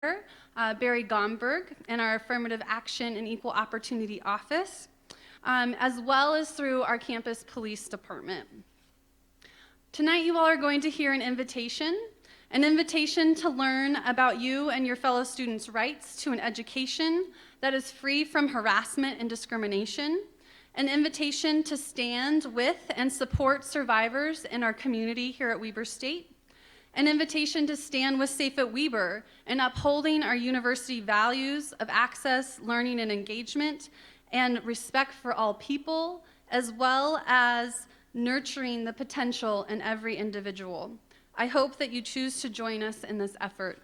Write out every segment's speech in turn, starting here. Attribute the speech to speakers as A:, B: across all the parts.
A: Barry Gomberg, and our Affirmative Action and Equal Opportunity Office, as well as through our campus police department. Tonight you all are going to hear an invitation to learn about you and your fellow students' rights to an education that is free from harassment and discrimination, an invitation to stand with and support survivors in our community here at Weber State, an invitation to stand with Safe at Weber in upholding our university values of access, learning, and engagement, and respect for all people, as well as nurturing the potential in every individual. I hope that you choose to join us in this effort.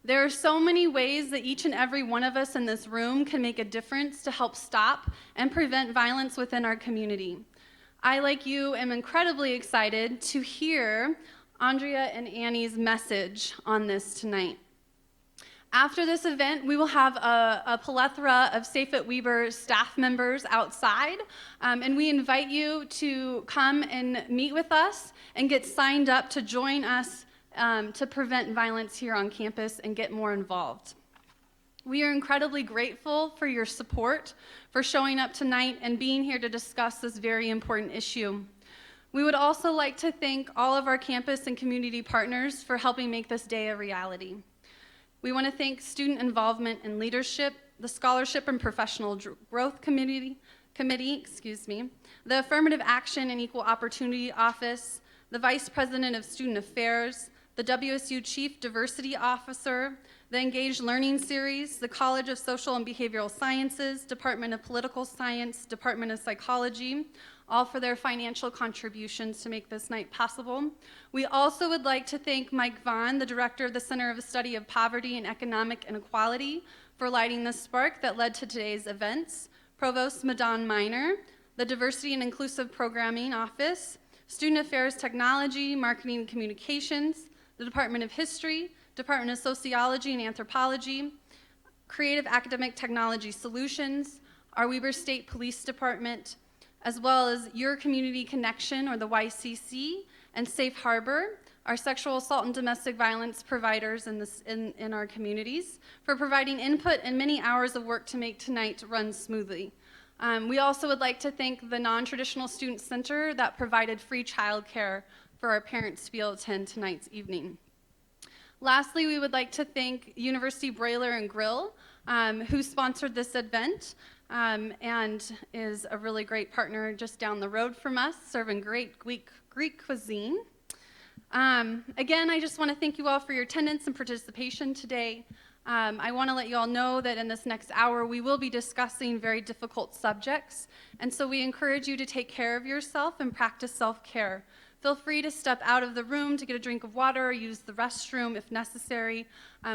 A: There are so many ways that each and every one of us in this room can make a difference to help stop and prevent violence within our community. I, like you, am incredibly excited to hear Andrea and Annie's message on this tonight. After this event, we will have a plethora of Safe at Weber staff members outside, and we invite you to come and meet with us and get signed up to join us to prevent violence here on campus and get more involved. We are incredibly grateful for your support, for showing up tonight and being here to discuss this very important issue. We would also like to thank all of our campus and community partners for helping make this day a reality. We want to thank Student Involvement and Leadership, the Scholarship and Professional Growth Committee, the Affirmative Action and Equal Opportunity Office, the Vice President of Student Affairs, the WSU Chief Diversity Officer, the Engaged Learning Series, the College of Social and Behavioral Sciences, Department of Political Science, Department of Psychology, all for their financial contributions to make this night possible. We also would like to thank Mike Vaughn, the Director of the Center of the Study of Poverty and Economic Inequality, for lighting the spark that led to today's events, Provost Madon Miner, the Diversity and Inclusive Programming Office, Student Affairs Technology, Marketing and Communications, the Department of History, Department of Sociology and Anthropology, Creative Academic Technology Solutions, our Weber State Police Department, as well as Your Community Connection, or the YCC, and Safe Harbor, our sexual assault and domestic violence providers in our communities, for providing input and many hours of work to make tonight run smoothly. We also would like to thank the Non-Traditional Student Center that provided free childcare for our parents to be able to attend tonight's evening. Lastly, we would like to thank University Broiler and Grill, who sponsored this event, and is a really great partner just down the road from us, serving great Greek cuisine. Again, I just want to thank you all for your attendance and participation today. I want to let you all know that in this next hour, we will be discussing very difficult subjects, and so we encourage you to take care of yourself and practice self-care. Feel free to step out of the room to get a drink of water or use the restroom if necessary.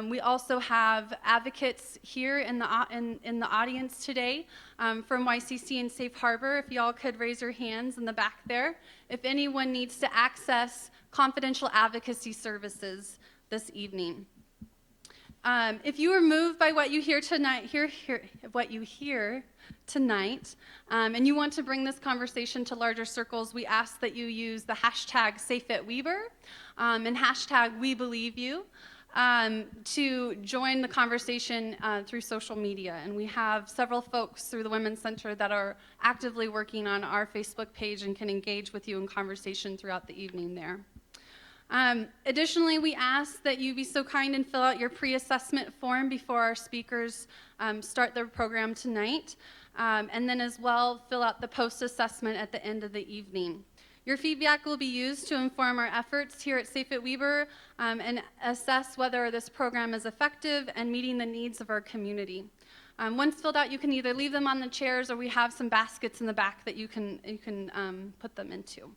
A: We also have advocates here in the audience today from YCC and Safe Harbor. If y'all could raise your hands in the back there. If anyone needs to access confidential advocacy services this evening. If you are moved by what you hear tonight, and you want to bring this conversation to larger circles, we ask that you use the hashtag #SafeAtWeber and hashtag #WeBelieveYou to join the conversation through social media. And we have several folks through the Women's Center that are actively working on our Facebook page and can engage with you in conversation throughout the evening there. Additionally, we ask that you be so kind and fill out your pre-assessment form before our speakers start their program tonight, and then as well fill out the post-assessment at the end of the evening. Your feedback will be used to inform our efforts here at Safe at Weber and assess whether this program is effective and meeting the needs of our community. Once filled out, you can either leave them on the chairs, or we have some baskets in the back that you can put them into.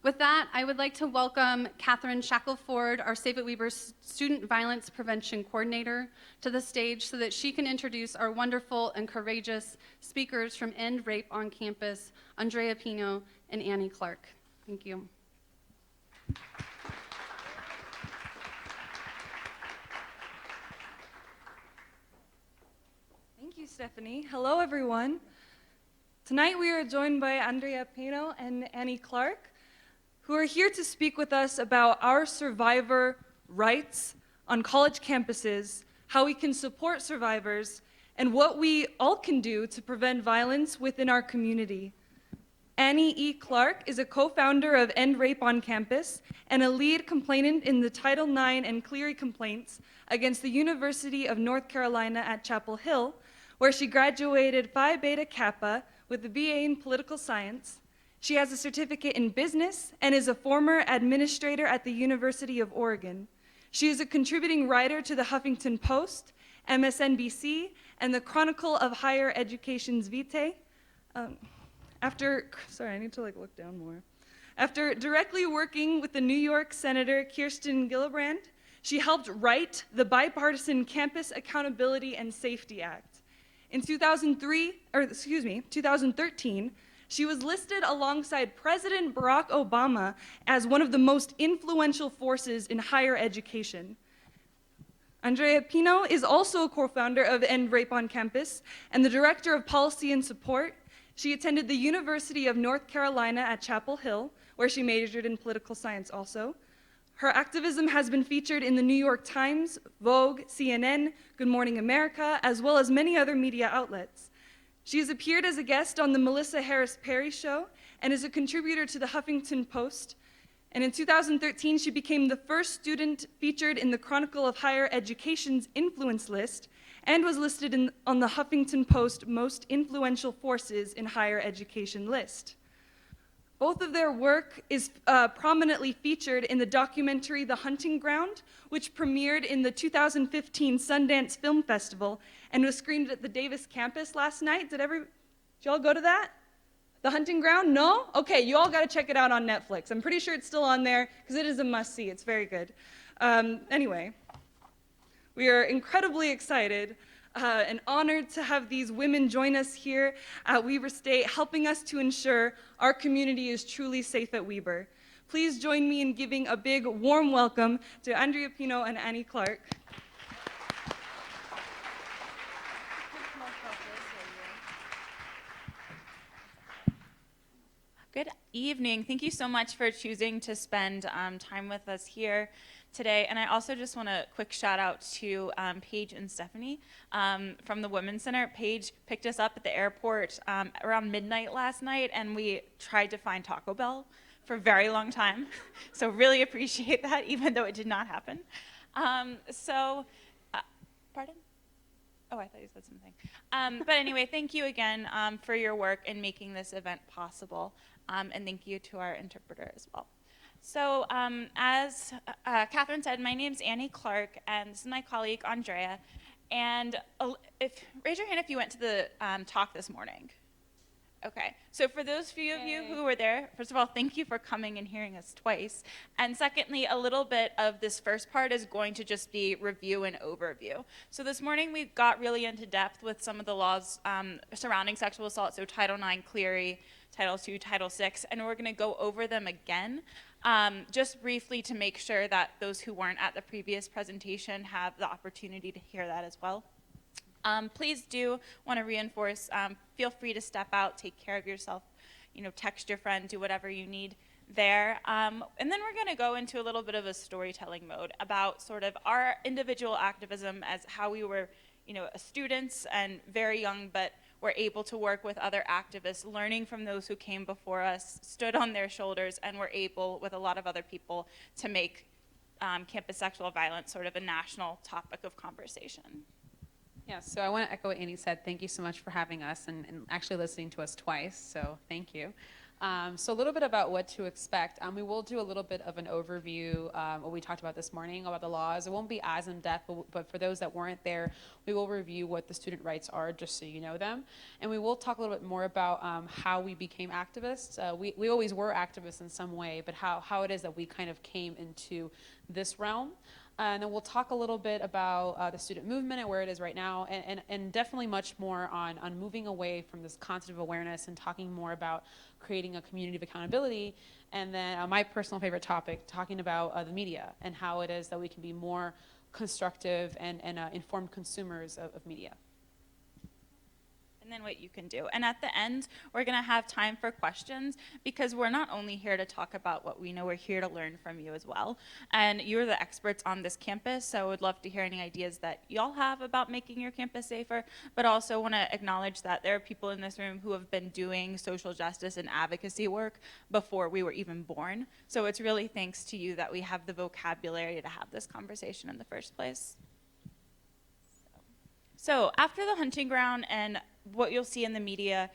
A: With that, I would like to welcome Catherine Shackelford, our Safe at Weber Student Violence Prevention Coordinator, to the stage so that she can introduce our wonderful and courageous speakers from End Rape on Campus, Andrea Pino and Annie Clark. Thank you.
B: Thank you, Stephanie. Hello, everyone. Tonight we are joined by Andrea Pino and Annie Clark, who are here to speak with us about our survivor rights, on college campuses, how we can support survivors, and what we all can do to prevent violence within our community. Annie E. Clark is a co-founder of End Rape on Campus and a lead complainant in the Title IX and Clery complaints against the University of North Carolina at Chapel Hill, where she graduated Phi Beta Kappa with a BA in political science. She has a certificate in business and is a former administrator at the University of Oregon. She is a contributing writer to the Huffington Post, MSNBC, and the Chronicle of Higher Education's Vitae. Sorry, I need to look down more. After directly working with the New York Senator Kirsten Gillibrand, she helped write the bipartisan Campus Accountability and Safety Act. In 2013, she was listed alongside President Barack Obama as one of the most influential forces in higher education. Andrea Pino is also a co-founder of End Rape on Campus and the director of policy and support. She attended the University of North Carolina at Chapel Hill, where she majored in political science also. Her activism has been featured in the New York Times, Vogue, CNN, Good Morning America, as well as many other media outlets. She has appeared as a guest on the Melissa Harris Perry Show and is a contributor to the Huffington Post. And in 2013, she became the first student featured in the Chronicle of Higher Education's influence list and was listed on the Huffington Post Most Influential Forces in Higher Education list. Both of their work is prominently featured in the documentary The Hunting Ground, which premiered in the 2015 Sundance Film Festival and was screened at the Davis campus last night. Did y'all go to that? The Hunting Ground? No? Okay, you all gotta check it out on Netflix. I'm pretty sure it's still on there because it is a must-see. It's very good. Anyway, we are incredibly excited and honored to have these women join us here at Weber State, helping us to ensure our community is truly safe at Weber. Please join me in giving a big, warm welcome to Andrea Pino and Annie Clark.
C: Good evening. Thank you so much for choosing to spend time with us here today. And I also just want a quick shout out to Paige and Stephanie from the Women's Center. Paige picked us up at the airport around midnight last night, and we tried to find Taco Bell for a very long time. So really appreciate that, even though it did not happen. Pardon? Oh, I thought you said something. But anyway, thank you again for your work in making this event possible. And thank you to our interpreter as well. So as Catherine said, my name's Annie Clark, and this is my colleague, Andrea. And raise your hand if you went to the talk this morning. Okay, so for those few of you who were there, first of all, thank you for coming and hearing us twice. And secondly, a little bit of this first part is going to just be review and overview. So this morning we got really into depth with some of the laws surrounding sexual assault, so Title IX, Clery, Title II, Title VI, and we're gonna go over them again, just briefly to make sure that those who weren't at the previous presentation have the opportunity to hear that as well. Please do want to reinforce, feel free to step out, take care of yourself, text your friend, do whatever you need there. And then we're going to go into a little bit of a storytelling mode about sort of our individual activism as how we were, students and very young, but were able to work with other activists, learning from those who came before us, stood on their shoulders, and were able, with a lot of other people, to make campus sexual violence sort of a national topic of conversation.
D: Yeah, so I want to echo what Annie said. Thank you so much for having us and actually listening to us twice, so thank you. So a little bit about what to expect. We will do a little bit of an overview, what we talked about this morning about the laws. It won't be as in-depth, but for those that weren't there, we will review what the student rights are, just so you know them. And we will talk a little bit more about how we became activists. We always were activists in some way, but how it is that we kind of came into this realm. And then we'll talk a little bit about the student movement and where it is right now, and definitely much more on moving away from this concept of awareness and talking more about creating a community of accountability. And then my personal favorite topic, talking about the media and how it is that we can be more constructive and informed consumers of media.
C: and then what you can do. And at the end, we're going to have time for questions, because we're not only here to talk about what we know, we're here to learn from you as well. And you're the experts on this campus, so I would love to hear any ideas that y'all have about making your campus safer, but also want to acknowledge that there are people in this room who have been doing social justice and advocacy work before we were even born. So it's really thanks to you that we have the vocabulary to have this conversation in the first place. So after the hunting ground and what you'll see in the media,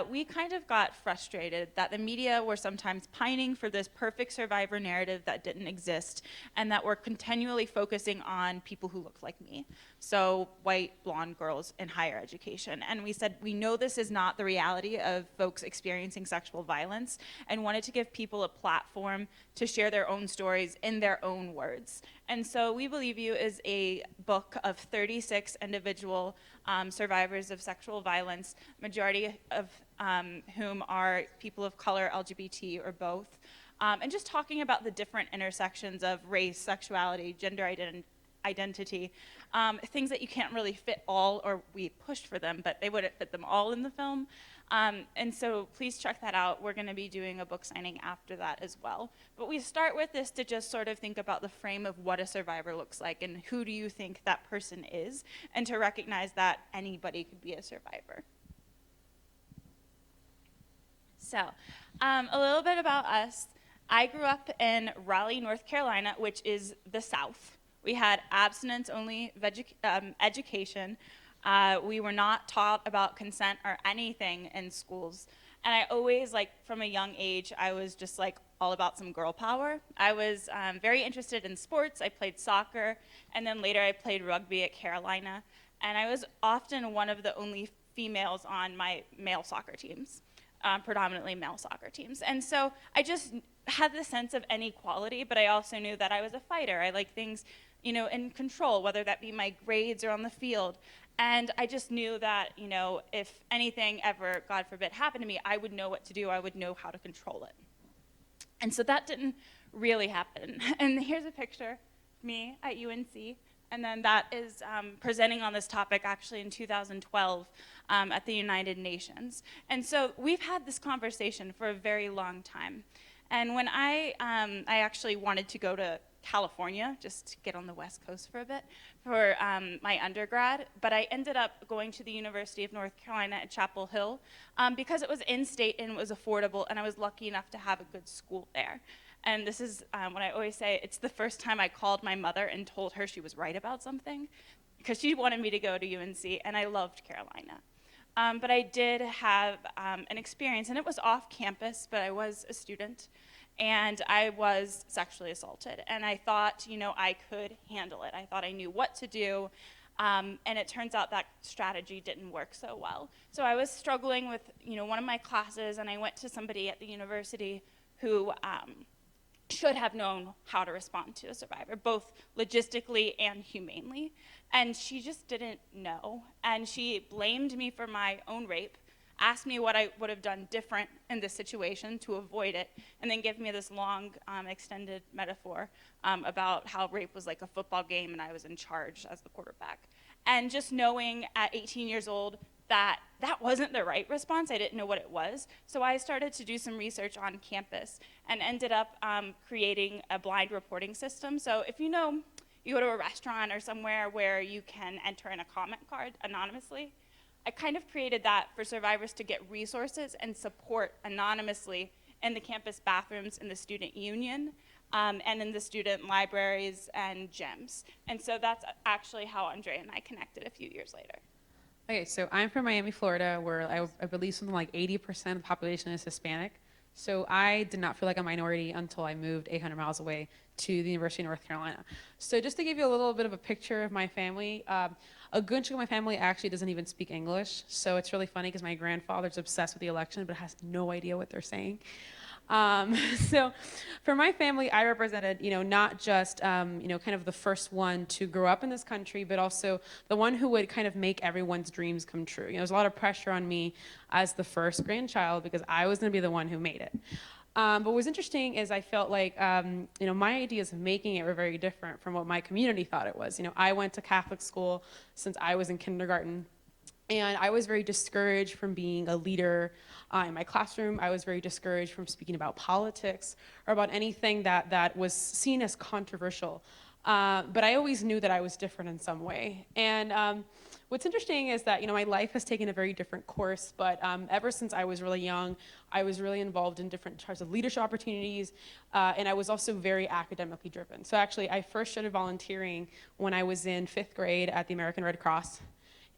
C: we kind of got frustrated that the media were sometimes pining for this perfect survivor narrative that didn't exist, and that we're continually focusing on people who look like me. So white, blonde girls in higher education. And we said, we know this is not the reality of folks experiencing sexual violence, and wanted to give people a platform to share their own stories in their own words. And so We Believe You is a book of 36 individual survivors of sexual violence, majority of whom are people of color, LGBT, or both, and just talking about the different intersections of race, sexuality, gender identity, things that you can't really fit all, or we pushed for them, but they wouldn't fit them all in the film. And so please check that out. We're going to be doing a book signing after that as well. But we start with this to just sort of think about the frame of what a survivor looks like and who do you think that person is, and to recognize that anybody could be a survivor. So a little bit about us. I grew up in Raleigh, North Carolina, which is the South. We had abstinence-only education. We were not taught about consent or anything in schools. And I always, like, from a young age, I was just like all about some girl power. I was very interested in sports. I played soccer, and then later I played rugby at Carolina. And I was often one of the only females on my male soccer teams, predominantly male soccer teams. And so I just had the sense of inequality, but I also knew that I was a fighter. I like things, in control, whether that be my grades or on the field. And I just knew that, if anything ever, God forbid, happened to me, I would know what to do. I would know how to control it. And so that didn't really happen. And here's a picture of me at UNC. And then that is presenting on this topic actually in 2012 at the United Nations. And so we've had this conversation for a very long time. And when I actually wanted to go to California, just to get on the West Coast for a bit, for my undergrad, but I ended up going to the University of North Carolina at Chapel Hill because it was in-state and it was affordable, and I was lucky enough to have a good school there. And this is what I always say, it's the first time I called my mother and told her she was right about something, because she wanted me to go to UNC, and I loved Carolina. But I did have an experience, and it was off campus, but I was a student, and I was sexually assaulted. And I thought, I could handle it. I thought I knew what to do, and it turns out that strategy didn't work so well. So I was struggling with, one of my classes, and I went to somebody at the university who should have known how to respond to a survivor, both logistically and humanely. And she just didn't know. And she blamed me for my own rape, asked me what I would have done different in this situation to avoid it, and then gave me this long, extended metaphor about how rape was like a football game and I was in charge as the quarterback. And just knowing at 18 years old that that wasn't the right response, I didn't know what it was. So I started to do some research on campus and ended up creating a blind reporting system. So if you go to a restaurant or somewhere where you can enter in a comment card anonymously, I kind of created that for survivors to get resources and support anonymously in the campus bathrooms, in the student union, and in the student libraries and gyms. And so that's actually how Andrea and I connected a few years later.
D: Okay, so I'm from Miami, Florida, where I believe something like 80% of the population is Hispanic. So I did not feel like a minority until I moved 800 miles away to the University of North Carolina. So just to give you a little bit of a picture of my family, a good chunk of my family actually doesn't even speak English. So it's really funny because my grandfather's obsessed with the election, but has no idea what they're saying. So for my family, I represented, not just, kind of the first one to grow up in this country, but also the one who would kind of make everyone's dreams come true. There's a lot of pressure on me as the first grandchild because I was going to be the one who made it. But what was interesting is I felt like, my ideas of making it were very different from what my community thought it was. I went to Catholic school since I was in kindergarten. And I was very discouraged from being a leader in my classroom. I was very discouraged from speaking about politics or about anything that was seen as controversial. But I always knew that I was different in some way. And what's interesting is that, my life has taken a very different course, but ever since I was really young, I was really involved in different types of leadership opportunities, and I was also very academically driven. So actually, I first started volunteering when I was in 5th grade at the American Red Cross.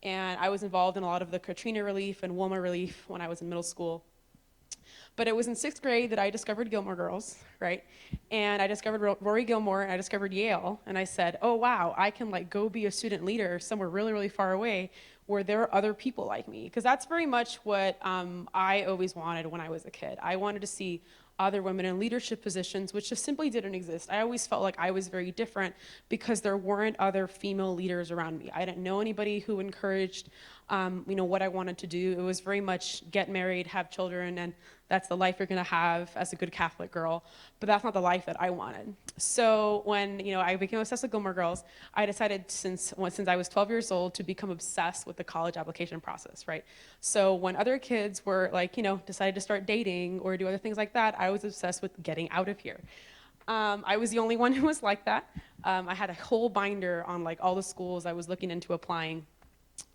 D: And I was involved in a lot of the Katrina relief and Wilma relief when I was in middle school. But it was in 6th grade that I discovered Gilmore Girls, right? And I discovered Rory Gilmore, and I discovered Yale, and I said, oh wow, I can go be a student leader somewhere really, really far away where there are other people like me. Because that's very much what I always wanted when I was a kid. I wanted to see other women in leadership positions, which just simply didn't exist. I always felt like I was very different because there weren't other female leaders around me. I didn't know anybody who encouraged, what I wanted to do. It was very much get married, have children, and that's the life you're gonna have as a good Catholic girl. But that's not the life that I wanted. So when I became obsessed with Gilmore Girls, I decided since I was 12 years old to become obsessed with the college application process, right? So when other kids were decided to start dating or do other things like that, I was obsessed with getting out of here. I was the only one who was like that. I had a whole binder on all the schools I was looking into applying.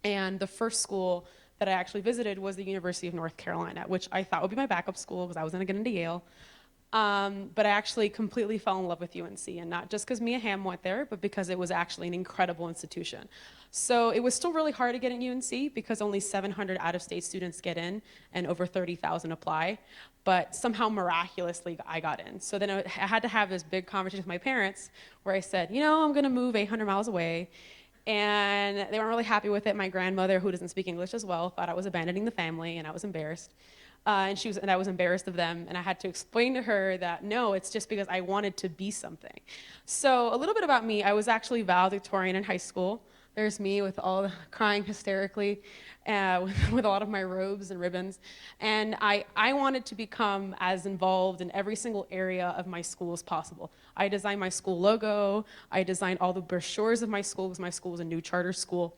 D: And the first school that I actually visited was the University of North Carolina, which I thought would be my backup school because I was going to get into Yale. But I actually completely fell in love with UNC, and not just because Mia Hamm went there, but because it was actually an incredible institution. So it was still really hard to get in UNC because only 700 out-of-state students get in and over 30,000 apply. But somehow miraculously I got in. So then I had to have this big conversation with my parents where I said, I'm going to move 800 miles away. And they weren't really happy with it. My grandmother, who doesn't speak English as well, thought I was abandoning the family, and I was embarrassed. And I was embarrassed of them, and I had to explain to her that no, it's just because I wanted to be something. So a little bit about me: I was actually valedictorian in high school. There's me with all the crying hysterically, with a lot of my robes and ribbons. And I wanted to become as involved in every single area of my school as possible. I designed my school logo. I designed all the brochures of my school because my school was a new charter school.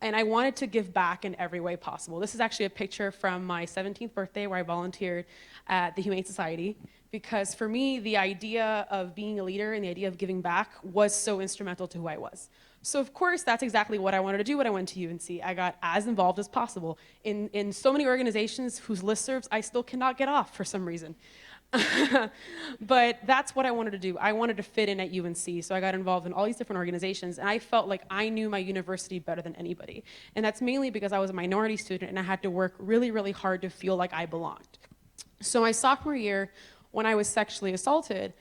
D: And I wanted to give back in every way possible. This is actually a picture from my 17th birthday where I volunteered at the Humane Society, because for me, the idea of being a leader and the idea of giving back was so instrumental to who I was. So of course, that's exactly what I wanted to do when I went to UNC. I got as involved as possible in so many organizations whose listservs I still cannot get off for some reason. But that's what I wanted to do. I wanted to fit in at UNC, so I got involved in all these different organizations, and I felt like I knew my university better than anybody. And that's mainly because I was a minority student and I had to work really, really hard to feel like I belonged. So my sophomore year, when I was sexually assaulted,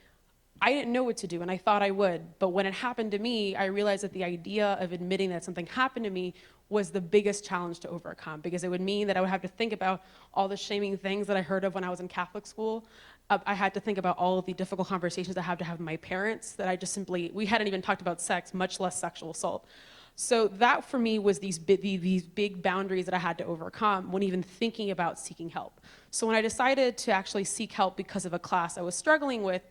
D: I didn't know what to do, and I thought I would. But when it happened to me, I realized that the idea of admitting that something happened to me was the biggest challenge to overcome, because it would mean that I would have to think about all the shaming things that I heard of when I was in Catholic school. I had to think about all of the difficult conversations I had to have with my parents that we hadn't even talked about sex, much less sexual assault. So that for me was these big boundaries that I had to overcome when even thinking about seeking help. So when I decided to actually seek help because of a class I was struggling with,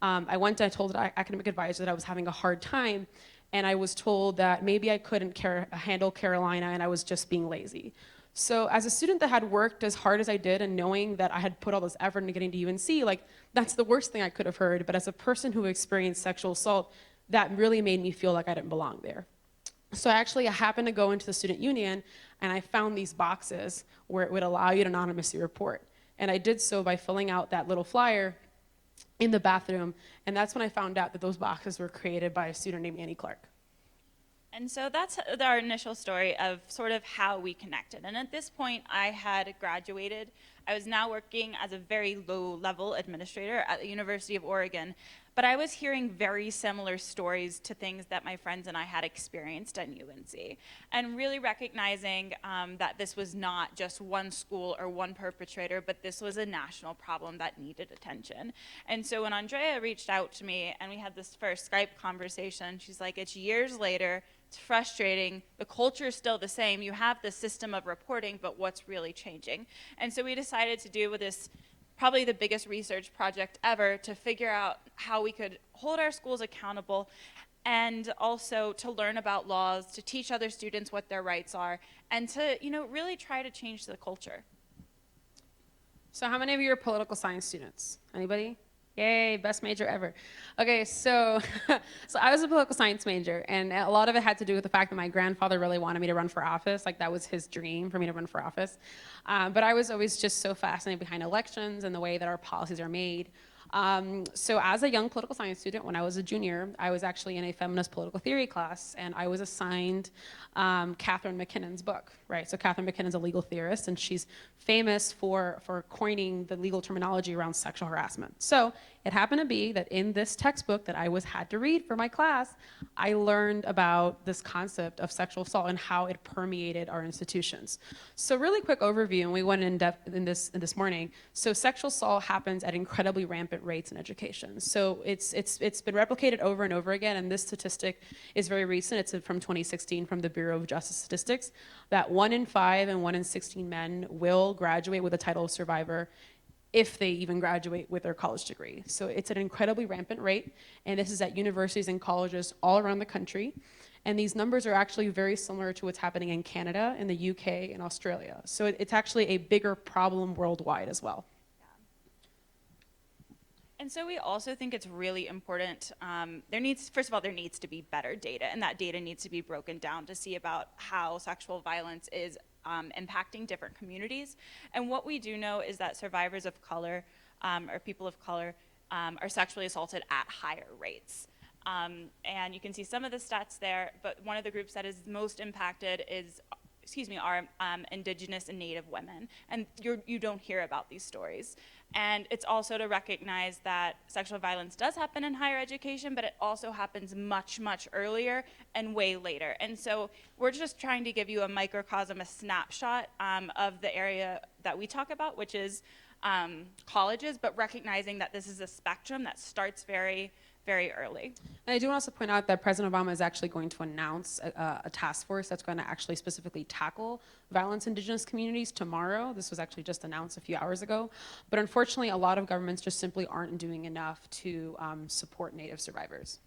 D: I told the academic advisor that I was having a hard time, and I was told that maybe I couldn't handle Carolina and I was just being lazy. So as a student that had worked as hard as I did and knowing that I had put all this effort into getting to UNC, that's the worst thing I could have heard. But as a person who experienced sexual assault, that really made me feel like I didn't belong there. So I happened to go into the student union, and I found these boxes where it would allow you to anonymously report. And I did so by filling out that little flyer in the bathroom, and that's when I found out that those boxes were created by a student named Annie Clark.
C: And so that's our initial story of sort of how we connected. And at this point, I had graduated. I was now working as a very low-level administrator at the University of Oregon. But I was hearing very similar stories to things that my friends and I had experienced at UNC. And really recognizing that this was not just one school or one perpetrator, but this was a national problem that needed attention. And so when Andrea reached out to me and we had this first Skype conversation, she's like, it's years later, it's frustrating, the culture is still the same, you have the system of reporting, but what's really changing? And so we decided to do this probably the biggest research project ever to figure out how we could hold our schools accountable and also to learn about laws, to teach other students what their rights are, and to, really try to change the culture.
D: So how many of you are political science students? Anybody? Yay, best major ever. Okay, so so I was a political science major, and a lot of it had to do with the fact that my grandfather really wanted me to run for office. Like, that was his dream, for me to run for office. But I was always just so fascinated behind elections and the way that our policies are made. So as a young political science student, when I was a junior, I was actually in a feminist political theory class, and I was assigned Catherine McKinnon's book, right? So Catherine McKinnon's a legal theorist, and she's famous for coining the legal terminology around sexual harassment. So it happened to be that in this textbook that I had to read for my class, I learned about this concept of sexual assault and how it permeated our institutions. So really quick overview, and we went in depth in this morning. So sexual assault happens at incredibly rampant rates in education. So it's been replicated over and over again, and this statistic is very recent. It's from 2016 from the Bureau of Justice Statistics, that 1 in 5 and 1 in 16 men will graduate with a title of survivor if they even graduate with their college degree. So it's an incredibly rampant rate, and this is at universities and colleges all around the country. And these numbers are actually very similar to what's happening in Canada, in the UK, and Australia. So it's actually a bigger problem worldwide as well.
C: And so we also think it's really important, first of all, there needs to be better data, and that data needs to be broken down to see about how sexual violence is impacting different communities. And what we do know is that survivors of color, or people of color, are sexually assaulted at higher rates. And you can see some of the stats there, but one of the groups that is most impacted are Indigenous and Native women. And you don't hear about these stories. And it's also to recognize that sexual violence does happen in higher education, but it also happens much, much earlier and way later. And so we're just trying to give you a microcosm, a snapshot of the area that we talk about, which is colleges, but recognizing that this is a spectrum that starts very, very early.
D: And I do want to also point out that President Obama is actually going to announce a task force that's going to actually specifically tackle violence in Indigenous communities tomorrow. This was actually just announced a few hours ago. But unfortunately, a lot of governments just simply aren't doing enough to support Native survivors.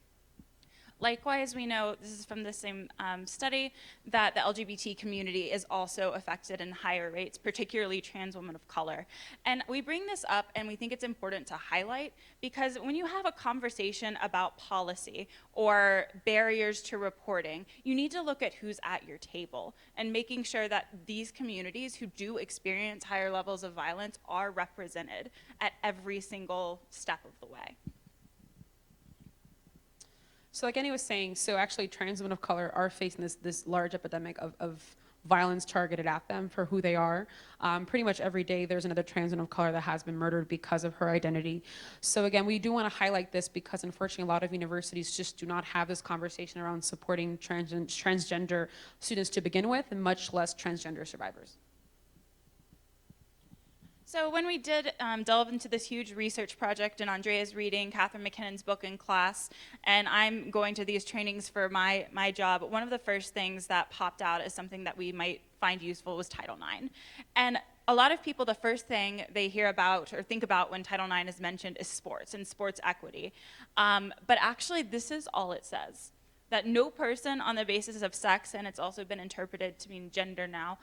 C: Likewise, we know, this is from the same study, that the LGBT community is also affected in higher rates, particularly trans women of color. And we bring this up, and we think it's important to highlight, because when you have a conversation about policy or barriers to reporting, you need to look at who's at your table and making sure that these communities who do experience higher levels of violence are represented at every single step of the way.
D: So like Annie was saying, so actually trans women of color are facing this large epidemic of violence targeted at them for who they are. Pretty much every day there's another trans woman of color that has been murdered because of her identity. So again, we do want to highlight this because unfortunately a lot of universities just do not have this conversation around supporting transgender students to begin with, and much less transgender survivors.
C: So when we did delve into this huge research project, and Andrea's reading Catherine McKinnon's book in class, and I'm going to these trainings for my job, one of the first things that popped out as something that we might find useful was Title IX. And a lot of people, the first thing they hear about or think about when Title IX is mentioned is sports and sports equity. But actually, this is all it says. That no person on the basis of sex, and it's also been interpreted to mean gender now,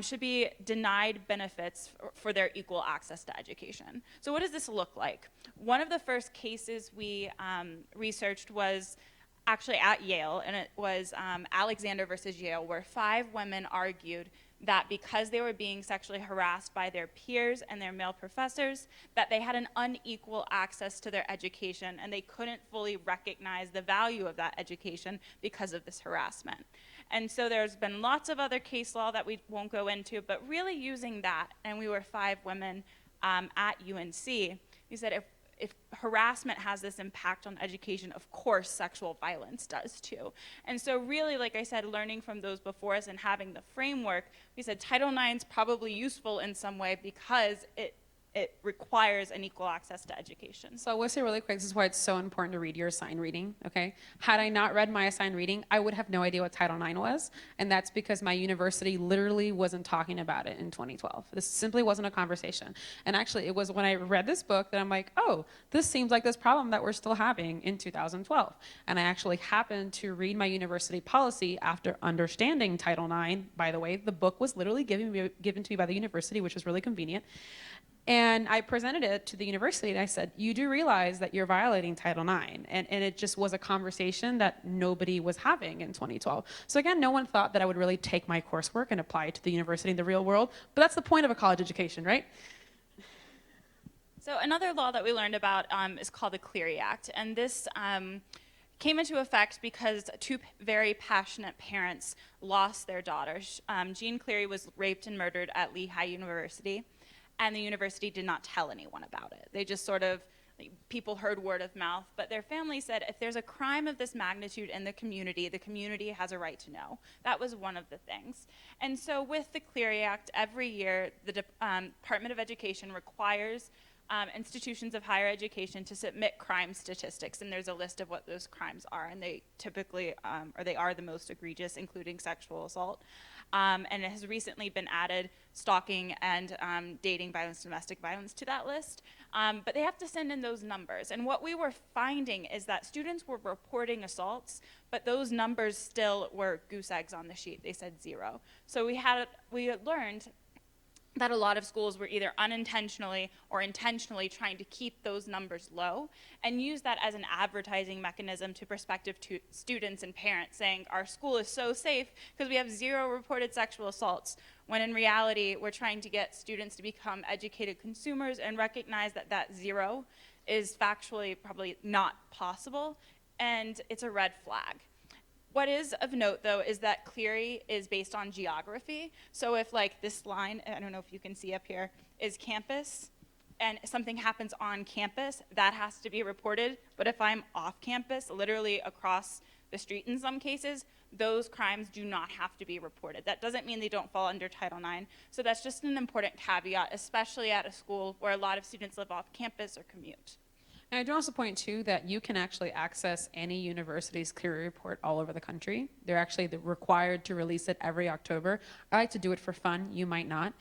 C: should be denied benefits for their equal access to education. So what does this look like? One of the first cases we researched was actually at Yale, and it was Alexander versus Yale, where 5 women argued that because they were being sexually harassed by their peers and their male professors, that they had an unequal access to their education, and they couldn't fully recognize the value of that education because of this harassment. And so there's been lots of other case law that we won't go into, but really using that, and we were 5 women at UNC, we said if harassment has this impact on education, of course sexual violence does too. And so really, like I said, learning from those before us and having the framework, we said Title IX is probably useful in some way because it it requires an equal access to education.
D: So I will say really quick, this is why it's so important to read your assigned reading, okay? Had I not read my assigned reading, I would have no idea what Title IX was, and that's because my university literally wasn't talking about it in 2012. This simply wasn't a conversation. And actually, it was when I read this book that I'm like, oh, this seems like this problem that we're still having in 2012. And I actually happened to read my university policy after understanding Title IX. By the way, the book was literally given to me by the university, which was really convenient. And I presented it to the university and I said, you do realize that you're violating Title IX. And it just was a conversation that nobody was having in 2012. So again, no one thought that I would really take my coursework and apply it to the university in the real world. But that's the point of a college education, right?
C: So another law that we learned about is called the Clery Act. And this came into effect because two very passionate parents lost their daughters. Jean Clery was raped and murdered at Lehigh University, and the university did not tell anyone about it. They just sort of, people heard word of mouth, but their family said if there's a crime of this magnitude in the community has a right to know. That was one of the things. And so with the Clery Act, every year the Department of Education requires institutions of higher education to submit crime statistics, and there's a list of what those crimes are, and they typically, or they are the most egregious, including sexual assault. And it has recently been added stalking and dating violence, domestic violence to that list. But they have to send in those numbers. And what we were finding is that students were reporting assaults, but those numbers still were goose eggs on the sheet. They said 0. So we had learned that a lot of schools were either unintentionally or intentionally trying to keep those numbers low and use that as an advertising mechanism to prospective students and parents, saying our school is so safe because we have 0 reported sexual assaults, when in reality we're trying to get students to become educated consumers and recognize that that 0 is factually probably not possible, and it's a red flag. What is of note, though, is that Clery is based on geography. So if, like, this line, I don't know if you can see up here, is campus, and something happens on campus, that has to be reported. But if I'm off campus, literally across the street in some cases, those crimes do not have to be reported. That doesn't mean they don't fall under Title IX. So that's just an important caveat, especially at a school where a lot of students live off campus or commute.
D: And I do also point too that you can actually access any university's Clery report all over the country. They're actually required to release it every October. I like to do it for fun. You might not.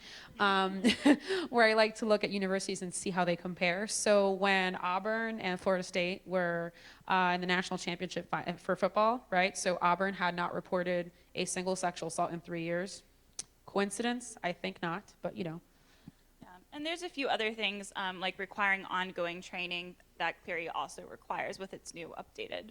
D: Where I like to look at universities and see how they compare. So when Auburn and Florida State were in the national championship for football, right? So Auburn had not reported a single sexual assault in 3 years. Coincidence? I think not, but you know.
C: And there's a few other things like requiring ongoing training that Clery also requires with its new updated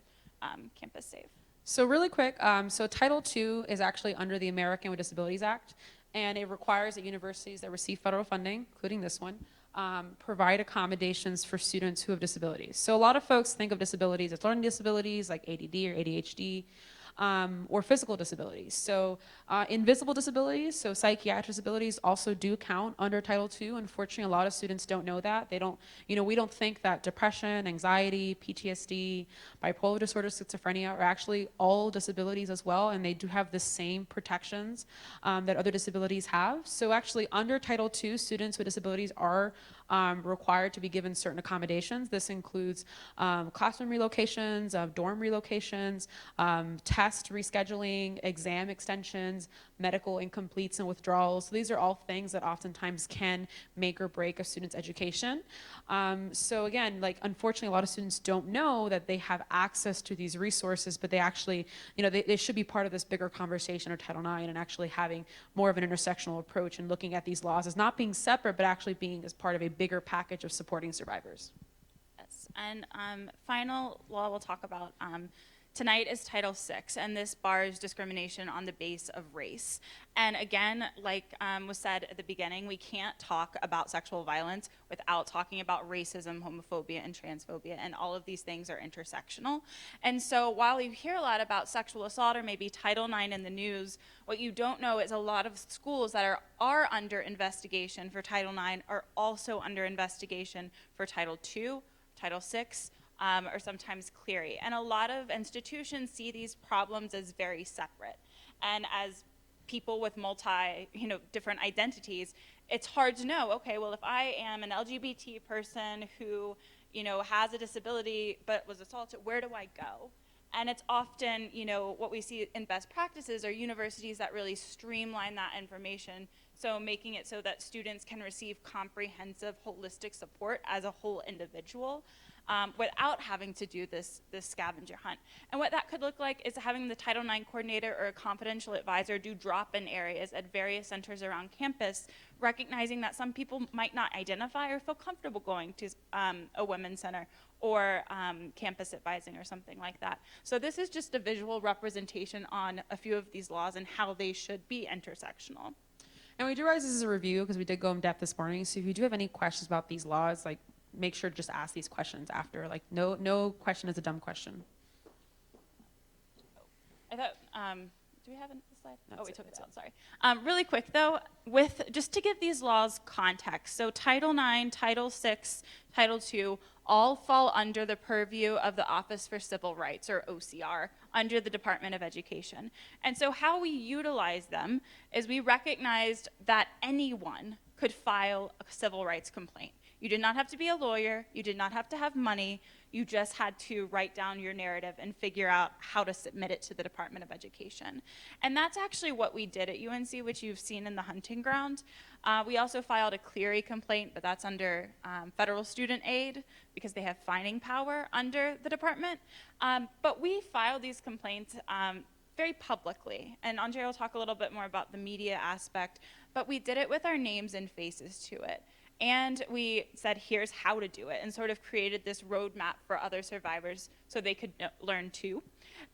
C: Campus Safe.
D: So really quick, so Title II is actually under the American with Disabilities Act, and it requires that universities that receive federal funding, including this one, provide accommodations for students who have disabilities. So a lot of folks think of disabilities as learning disabilities like ADD or ADHD, or physical disabilities. So invisible disabilities, so psychiatric disabilities also do count under Title II. Unfortunately, a lot of students don't know that. They don't, we don't think that depression, anxiety, PTSD, bipolar disorder, schizophrenia are actually all disabilities as well, and they do have the same protections that other disabilities have. So actually under Title II, students with disabilities are required to be given certain accommodations. This includes classroom relocations, dorm relocations, test rescheduling, exam extensions, medical incompletes and withdrawals. So these are all things that oftentimes can make or break a student's education. So again, like unfortunately, a lot of students don't know that they have access to these resources, but they actually, they should be part of this bigger conversation or Title IX and actually having more of an intersectional approach and looking at these laws as not being separate, but actually being as part of a bigger package of supporting survivors.
C: Yes, and final law we'll talk about tonight is Title VI, and this bars discrimination on the base of race. And again, like was said at the beginning, we can't talk about sexual violence without talking about racism, homophobia, and transphobia, and all of these things are intersectional. And so while you hear a lot about sexual assault or maybe Title IX in the news, what you don't know is a lot of schools that are under investigation for Title IX are also under investigation for Title II, Title VI, or sometimes Clery. And a lot of institutions see these problems as very separate. And as people with different identities, it's hard to know, okay, well, if I am an LGBT person who, has a disability but was assaulted, where do I go? And it's often, what we see in best practices are universities that really streamline that information, so making it so that students can receive comprehensive, holistic support as a whole individual, without having to do this scavenger hunt. And what that could look like is having the Title IX coordinator or a confidential advisor do drop-in areas at various centers around campus, recognizing that some people might not identify or feel comfortable going to a women's center or campus advising or something like that. So this is just a visual representation on a few of these laws and how they should be intersectional.
D: And we do realize this is a review because we did go in depth this morning. So if you do have any questions about these laws, like, make sure to just ask these questions after. Like, no question is a dumb question.
C: I thought, do we have the slide?
D: That's
C: Oh, we
D: it,
C: took it
D: that's
C: out, sorry. Really quick though, just to give these laws context, so Title IX, Title VI, Title II, all fall under the purview of the Office for Civil Rights, or OCR, under the Department of Education. And so how we utilize them is we recognized that anyone could file a civil rights complaint. You did not have to be a lawyer, you did not have to have money, you just had to write down your narrative and figure out how to submit it to the Department of Education. And that's actually what we did at UNC, which you've seen in the hunting ground. We also filed a Clery complaint, but that's under federal student aid because they have fining power under the department. But we filed these complaints very publicly, and Andre will talk a little bit more about the media aspect, but we did it with our names and faces to it. And we said, here's how to do it, and sort of created this roadmap for other survivors so they could learn too.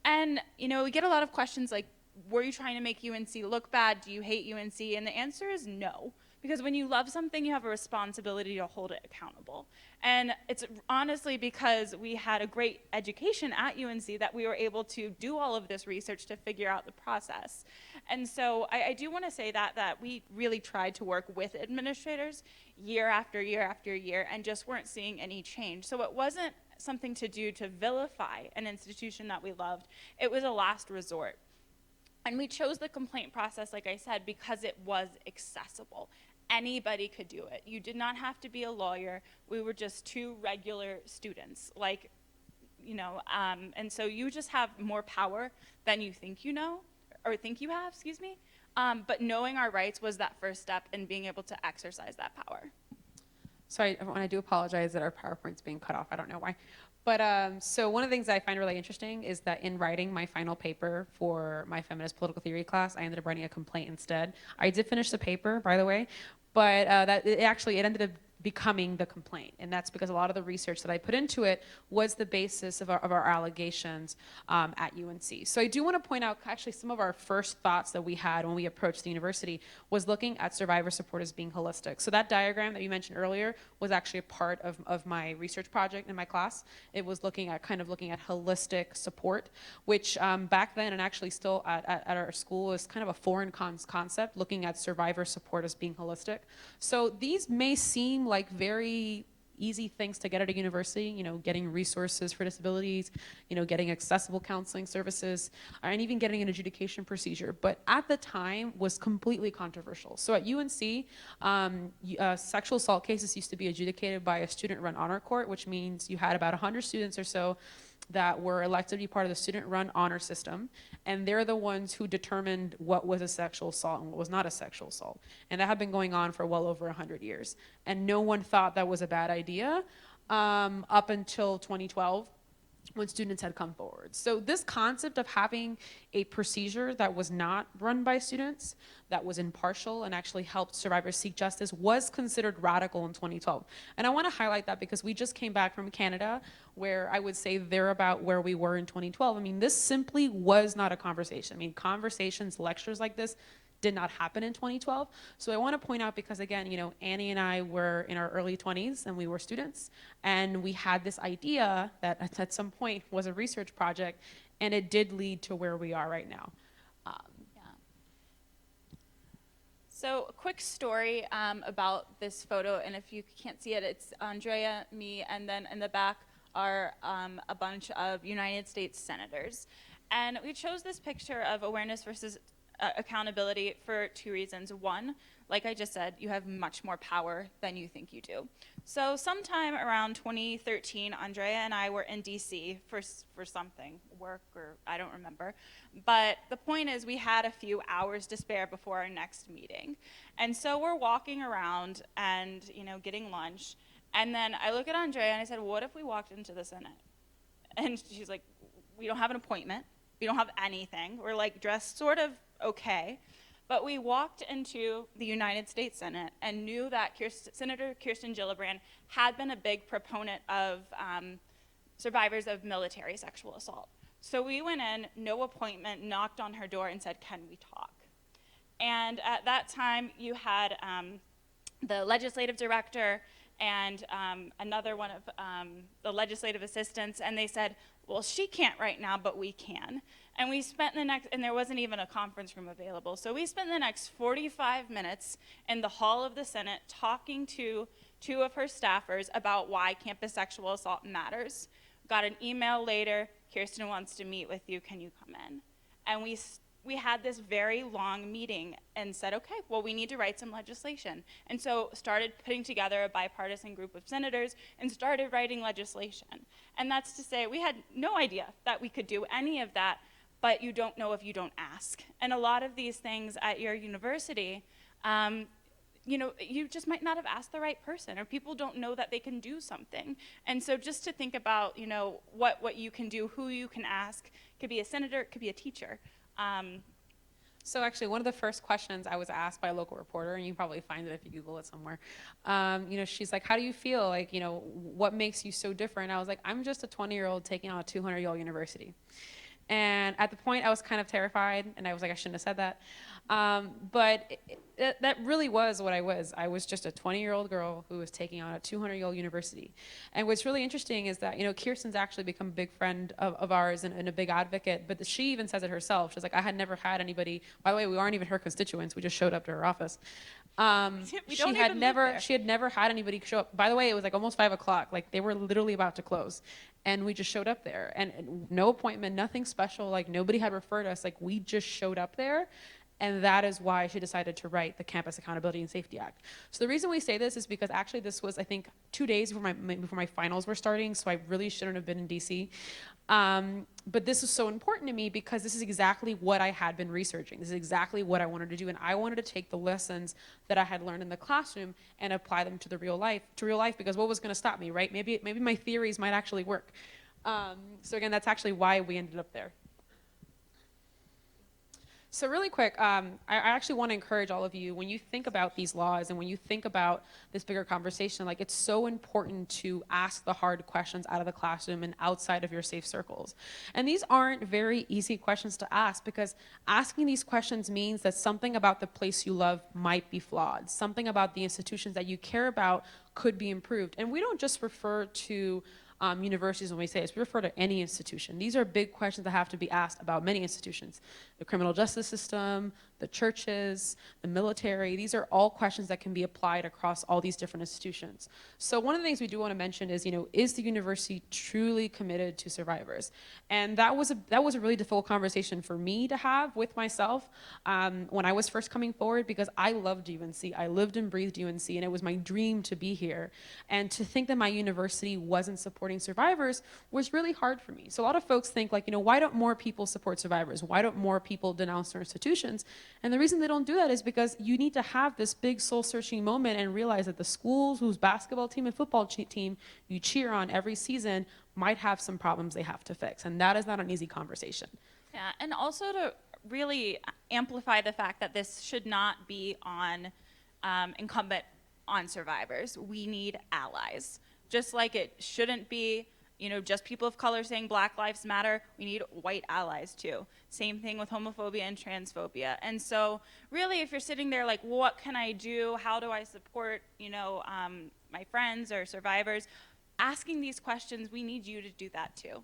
C: And, we get a lot of questions like, were you trying to make UNC look bad? Do you hate UNC? And the answer is no. Because when you love something, you have a responsibility to hold it accountable. And it's honestly because we had a great education at UNC that we were able to do all of this research to figure out the process. And so I do want to say that we really tried to work with administrators year after year after year and just weren't seeing any change. So it wasn't something to do to vilify an institution that we loved. It was a last resort. And we chose the complaint process, like I said, because it was accessible. Anybody could do it. You did not have to be a lawyer. We were just two regular students, and so you just have more power than you think you know, or think you have, excuse me. But knowing our rights was that first step in being able to exercise that power.
D: Sorry, everyone, I do apologize that our PowerPoint's being cut off. I don't know why. But so one of the things that I find really interesting is that in writing my final paper for my feminist political theory class, I ended up writing a complaint instead. I did finish the paper, by the way, but it ended up becoming the complaint. And that's because a lot of the research that I put into it was the basis of our allegations at UNC. So I do want to point out actually some of our first thoughts that we had when we approached the university was looking at survivor support as being holistic. So that diagram that you mentioned earlier was actually a part of my research project in my class. It was looking at holistic support, which back then and actually still at our school is kind of a foreign concept, looking at survivor support as being holistic. So these may seem like very easy things to get at a university, getting resources for disabilities, getting accessible counseling services, and even getting an adjudication procedure. But at the time was completely controversial. So at UNC, sexual assault cases used to be adjudicated by a student-run honor court, which means you had about 100 students or so that were elected to be part of the student-run honor system, and they're the ones who determined what was a sexual assault and what was not a sexual assault. And that had been going on for well over 100 years. And no one thought that was a bad idea up until 2012, when students had come forward. So this concept of having a procedure that was not run by students, that was impartial and actually helped survivors seek justice was considered radical in 2012. And I want to highlight that because we just came back from Canada, where I would say they're about where we were in 2012. I mean, this simply was not a conversation. I mean, conversations, lectures like this did not happen in 2012. So I want to point out because again, Annie and I were in our early 20s and we were students, and we had this idea that at some point was a research project, and it did lead to where we are right now.
C: So a quick story about this photo, and if you can't see it, it's Andrea, me, and then in the back are a bunch of United States senators. And we chose this picture of awareness versus accountability for two reasons. One, like I just said, you have much more power than you think you do. So sometime around 2013, Andrea and I were in DC for something, work or I don't remember. But the point is we had a few hours to spare before our next meeting. And so we're walking around and, getting lunch. And then I look at Andrea and I said, what if we walked into the Senate? And she's like, we don't have an appointment. We don't have anything. We're like dressed sort of okay. But we walked into the United States Senate and knew that Senator Kirsten Gillibrand had been a big proponent of survivors of military sexual assault. So we went in, no appointment, knocked on her door and said, can we talk? And at that time, you had the legislative director and another one of the legislative assistants, and they said, well, she can't right now, but we can. And we spent and there wasn't even a conference room available, so we spent the next 45 minutes in the hall of the Senate talking to two of her staffers about why campus sexual assault matters. Got an email later, Kirsten wants to meet with you, can you come in? And we had this very long meeting and said, okay, well, we need to write some legislation. And so started putting together a bipartisan group of senators and started writing legislation. And that's to say, we had no idea that we could do any of that, but you don't know if you don't ask. And a lot of these things at your university, you just might not have asked the right person, or people don't know that they can do something. And so just to think about, what you can do, who you can ask, could be a senator, it could be a teacher.
D: So actually, one of the first questions I was asked by a local reporter, and you can probably find it if you Google it somewhere, she's like, how do you feel? Like, what makes you so different? I was like, I'm just a 20-year-old taking on a 200-year-old university. And at the point, I was kind of terrified, and I was like, I shouldn't have said that. But that really was what I was. I was just a 20-year-old girl who was taking on a 200-year-old university. And what's really interesting is that, Kirsten's actually become a big friend of ours and a big advocate, but she even says it herself. She's like, I had never had anybody, by the way, we aren't even her constituents, we just showed up to her office. She had never had anybody show up. By the way, it was like almost 5 o'clock. Like they were literally about to close. And we just showed up there, and no appointment, nothing special. Like nobody had referred us. Like we just showed up there. And that is why she decided to write the Campus Accountability and Safety Act. So the reason we say this is because actually this was, I think, 2 days before my finals were starting, so I really shouldn't have been in DC. But this is so important to me because this is exactly what I had been researching. This is exactly what I wanted to do, and I wanted to take the lessons that I had learned in the classroom and apply them to real life. Because what was going to stop me, right? Maybe my theories might actually work. So again, that's actually why we ended up there. So really quick, I actually want to encourage all of you, when you think about these laws and when you think about this bigger conversation, like it's so important to ask the hard questions out of the classroom and outside of your safe circles. And these aren't very easy questions to ask because asking these questions means that something about the place you love might be flawed. Something about the institutions that you care about could be improved. And we don't just refer to universities when we say this, we refer to any institution. These are big questions that have to be asked about many institutions. The criminal justice system, the churches, the military, these are all questions that can be applied across all these different institutions. So one of the things we do want to mention is, is the university truly committed to survivors? And that was a really difficult conversation for me to have with myself when I was first coming forward, because I loved UNC. I lived and breathed UNC, and it was my dream to be here. And to think that my university wasn't supporting survivors was really hard for me. So a lot of folks think like, why don't more people support survivors? Why don't more people denounce their institutions? And the reason they don't do that is because you need to have this big soul-searching moment and realize that the schools whose basketball team and football team you cheer on every season might have some problems they have to fix. And that is not an easy conversation.
C: Yeah, and also to really amplify the fact that this should not be incumbent on survivors. We need allies. Just like it shouldn't be, just people of color saying Black Lives Matter, we need white allies too. Same thing with homophobia and transphobia. And so really, if you're sitting there like, what can I do? How do I support, my friends or survivors? Asking these questions, we need you to do that too.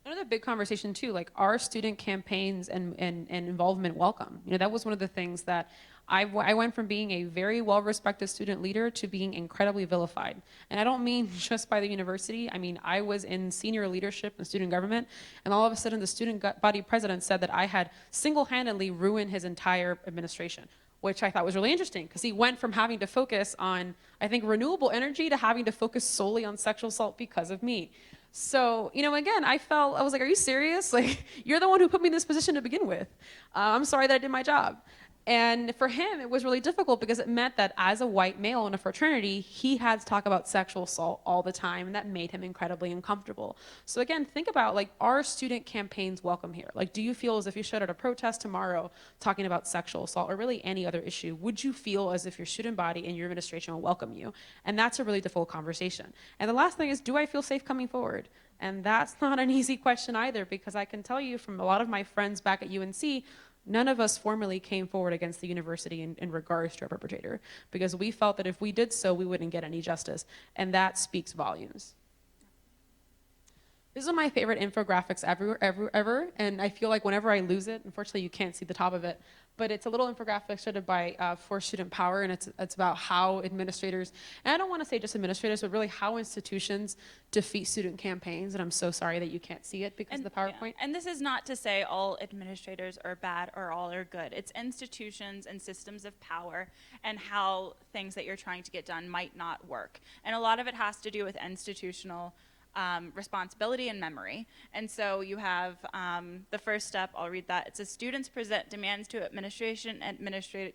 D: Another big conversation too, like are student campaigns and involvement welcome? That was one of the things that I went from being a very well-respected student leader to being incredibly vilified. And I don't mean just by the university. I mean, I was in senior leadership in student government, and all of a sudden the student body president said that I had single-handedly ruined his entire administration, which I thought was really interesting because he went from having to focus on, I think, renewable energy to having to focus solely on sexual assault because of me. So, again, I was like, are you serious? Like, you're the one who put me in this position to begin with. I'm sorry that I did my job. And for him, it was really difficult because it meant that as a white male in a fraternity, he had to talk about sexual assault all the time, and that made him incredibly uncomfortable. So again, think about, like, are student campaigns welcome here? Like, do you feel as if you showed at a protest tomorrow talking about sexual assault or really any other issue? Would you feel as if your student body and your administration will welcome you? And that's a really difficult conversation. And the last thing is, do I feel safe coming forward? And that's not an easy question either, because I can tell you from a lot of my friends back at UNC, none of us formally came forward against the university in regards to a perpetrator, because we felt that if we did so, we wouldn't get any justice. And that speaks volumes. This is my favorite infographics ever. And I feel like whenever I lose it, unfortunately you can't see the top of it, but it's a little infographic started by For Student Power, and it's about how administrators, and I don't want to say just administrators, but really how institutions defeat student campaigns. And I'm so sorry that you can't see it because of the PowerPoint.
C: Yeah. And this is not to say all administrators are bad or all are good. It's institutions and systems of power and how things that you're trying to get done might not work. And a lot of it has to do with institutional responsibility and memory. And so you have the first step, I'll read that. It says students present demands to administration, administration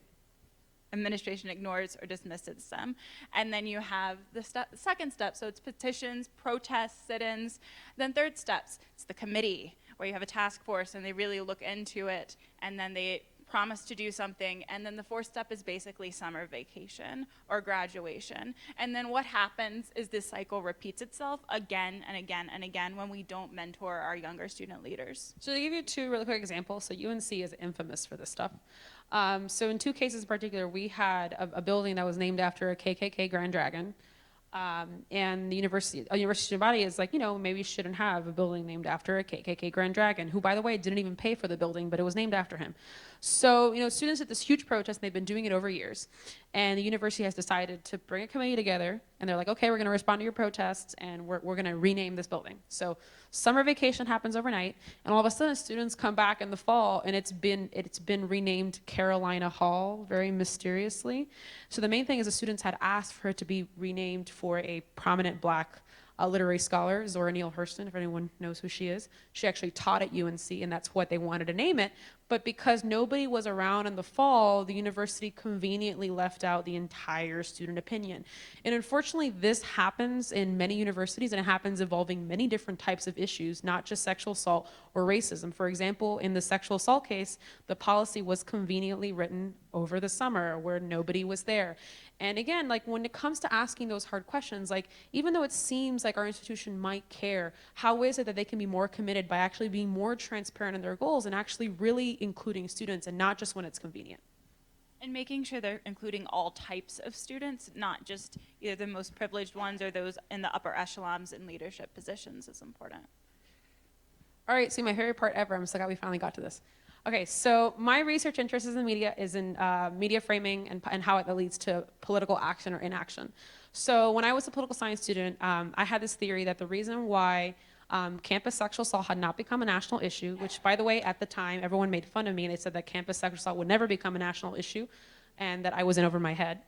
C: ignores or dismisses them. And then you have the second step, so it's petitions, protests, sit-ins. Then third steps, it's the committee, where you have a task force and they really look into it, and then they promise to do something, and then the fourth step is basically summer vacation or graduation. And then what happens is this cycle repeats itself again and again and again when we don't mentor our younger student leaders.
D: So to give you two really quick examples, so UNC is infamous for this stuff. So in two cases in particular, we had a building that was named after a KKK Grand Dragon. And the university student body is like, maybe you shouldn't have a building named after a KKK Grand Dragon, who, by the way, didn't even pay for the building, but it was named after him. So, students did this huge protest, and they've been doing it over years. And the university has decided to bring a committee together, and they're like, okay, we're going to respond to your protests, and we're going to rename this building. So summer vacation happens overnight, and all of a sudden students come back in the fall, and it's been renamed Carolina Hall, very mysteriously. So the main thing is the students had asked for it to be renamed for a prominent Black literary scholar, Zora Neale Hurston, if anyone knows who she is. She actually taught at UNC, and that's what they wanted to name it. But because nobody was around in the fall, the university conveniently left out the entire student opinion. And unfortunately, this happens in many universities, and it happens involving many different types of issues, not just sexual assault or racism. For example, in the sexual assault case, the policy was conveniently written over the summer where nobody was there. And again, like when it comes to asking those hard questions, like even though it seems like our institution might care, how is it that they can be more committed by actually being more transparent in their goals and actually really including students and not just when it's convenient?
C: And making sure they're including all types of students, not just either the most privileged ones or those in the upper echelons in leadership positions is important.
D: All right, so my favorite part ever, I'm so glad we finally got to this. Okay, so my research interest is in media, media framing and how it leads to political action or inaction. So when I was a political science student, I had this theory that the reason why campus sexual assault had not become a national issue, which, by the way, at the time, everyone made fun of me, and they said that campus sexual assault would never become a national issue, and that I was in over my head.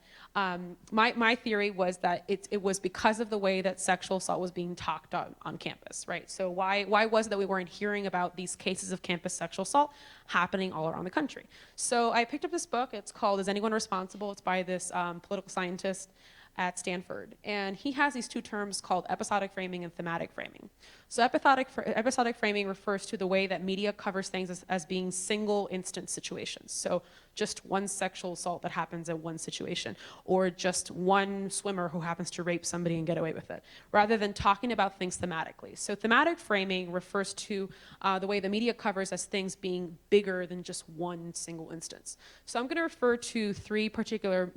D: My theory was that it was because of the way that sexual assault was being talked on campus, right? So why was it that we weren't hearing about these cases of campus sexual assault happening all around the country? So I picked up this book. It's called Is Anyone Responsible? It's by this political scientist at Stanford. And he has these two terms called episodic framing and thematic framing. So episodic framing refers to the way that media covers things as being single instance situations. So just one sexual assault that happens in one situation, or just one swimmer who happens to rape somebody and get away with it, rather than talking about things thematically. So thematic framing refers to the way the media covers as things being bigger than just one single instance. So I'm going to refer to three particular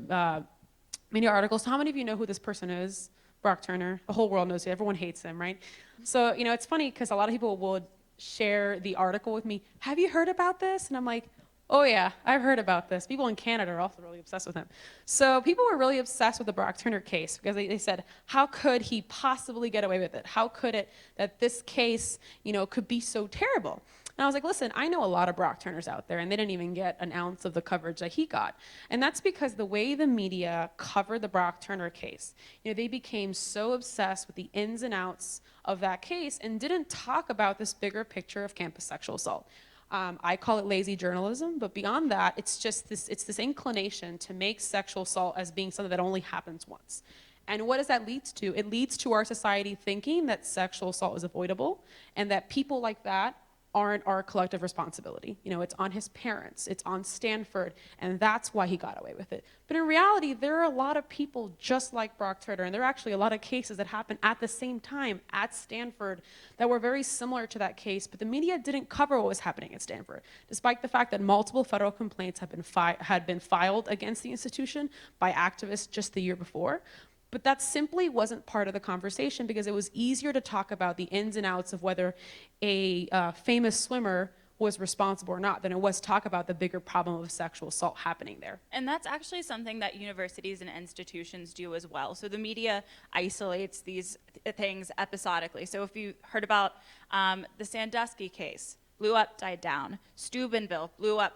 D: media articles. How many of you know who this person is? Brock Turner. The whole world knows it. Everyone hates him, right? So, you know, it's funny because a lot of people would share the article with me. Have you heard about this? And I'm like, oh yeah, I've heard about this. People in Canada are also really obsessed with him. So people were really obsessed with the Brock Turner case because they said, how could he possibly get away with it? How could it that this case, you know, could be so terrible? And I was like, listen, I know a lot of Brock Turners out there, and they didn't even get an ounce of the coverage that he got. And that's because the way the media covered the Brock Turner case, you know, they became so obsessed with the ins and outs of that case and didn't talk about this bigger picture of campus sexual assault. I call it lazy journalism, but beyond that, it's this inclination to make sexual assault as being something that only happens once. And what does that lead to? It leads to our society thinking that sexual assault is avoidable and that people like that aren't our collective responsibility. You know, it's on his parents, it's on Stanford, and that's why he got away with it. But in reality, there are a lot of people just like Brock Turner, and there are actually a lot of cases that happened at the same time at Stanford that were very similar to that case, but the media didn't cover what was happening at Stanford, despite the fact that multiple federal complaints had been filed against the institution by activists just the year before. But that simply wasn't part of the conversation because it was easier to talk about the ins and outs of whether a famous swimmer was responsible or not than it was talk about the bigger problem of sexual assault happening there.
C: And that's actually something that universities and institutions do as well. So the media isolates these things episodically. So if you heard about the Sandusky case, blew up, died down. Steubenville blew up,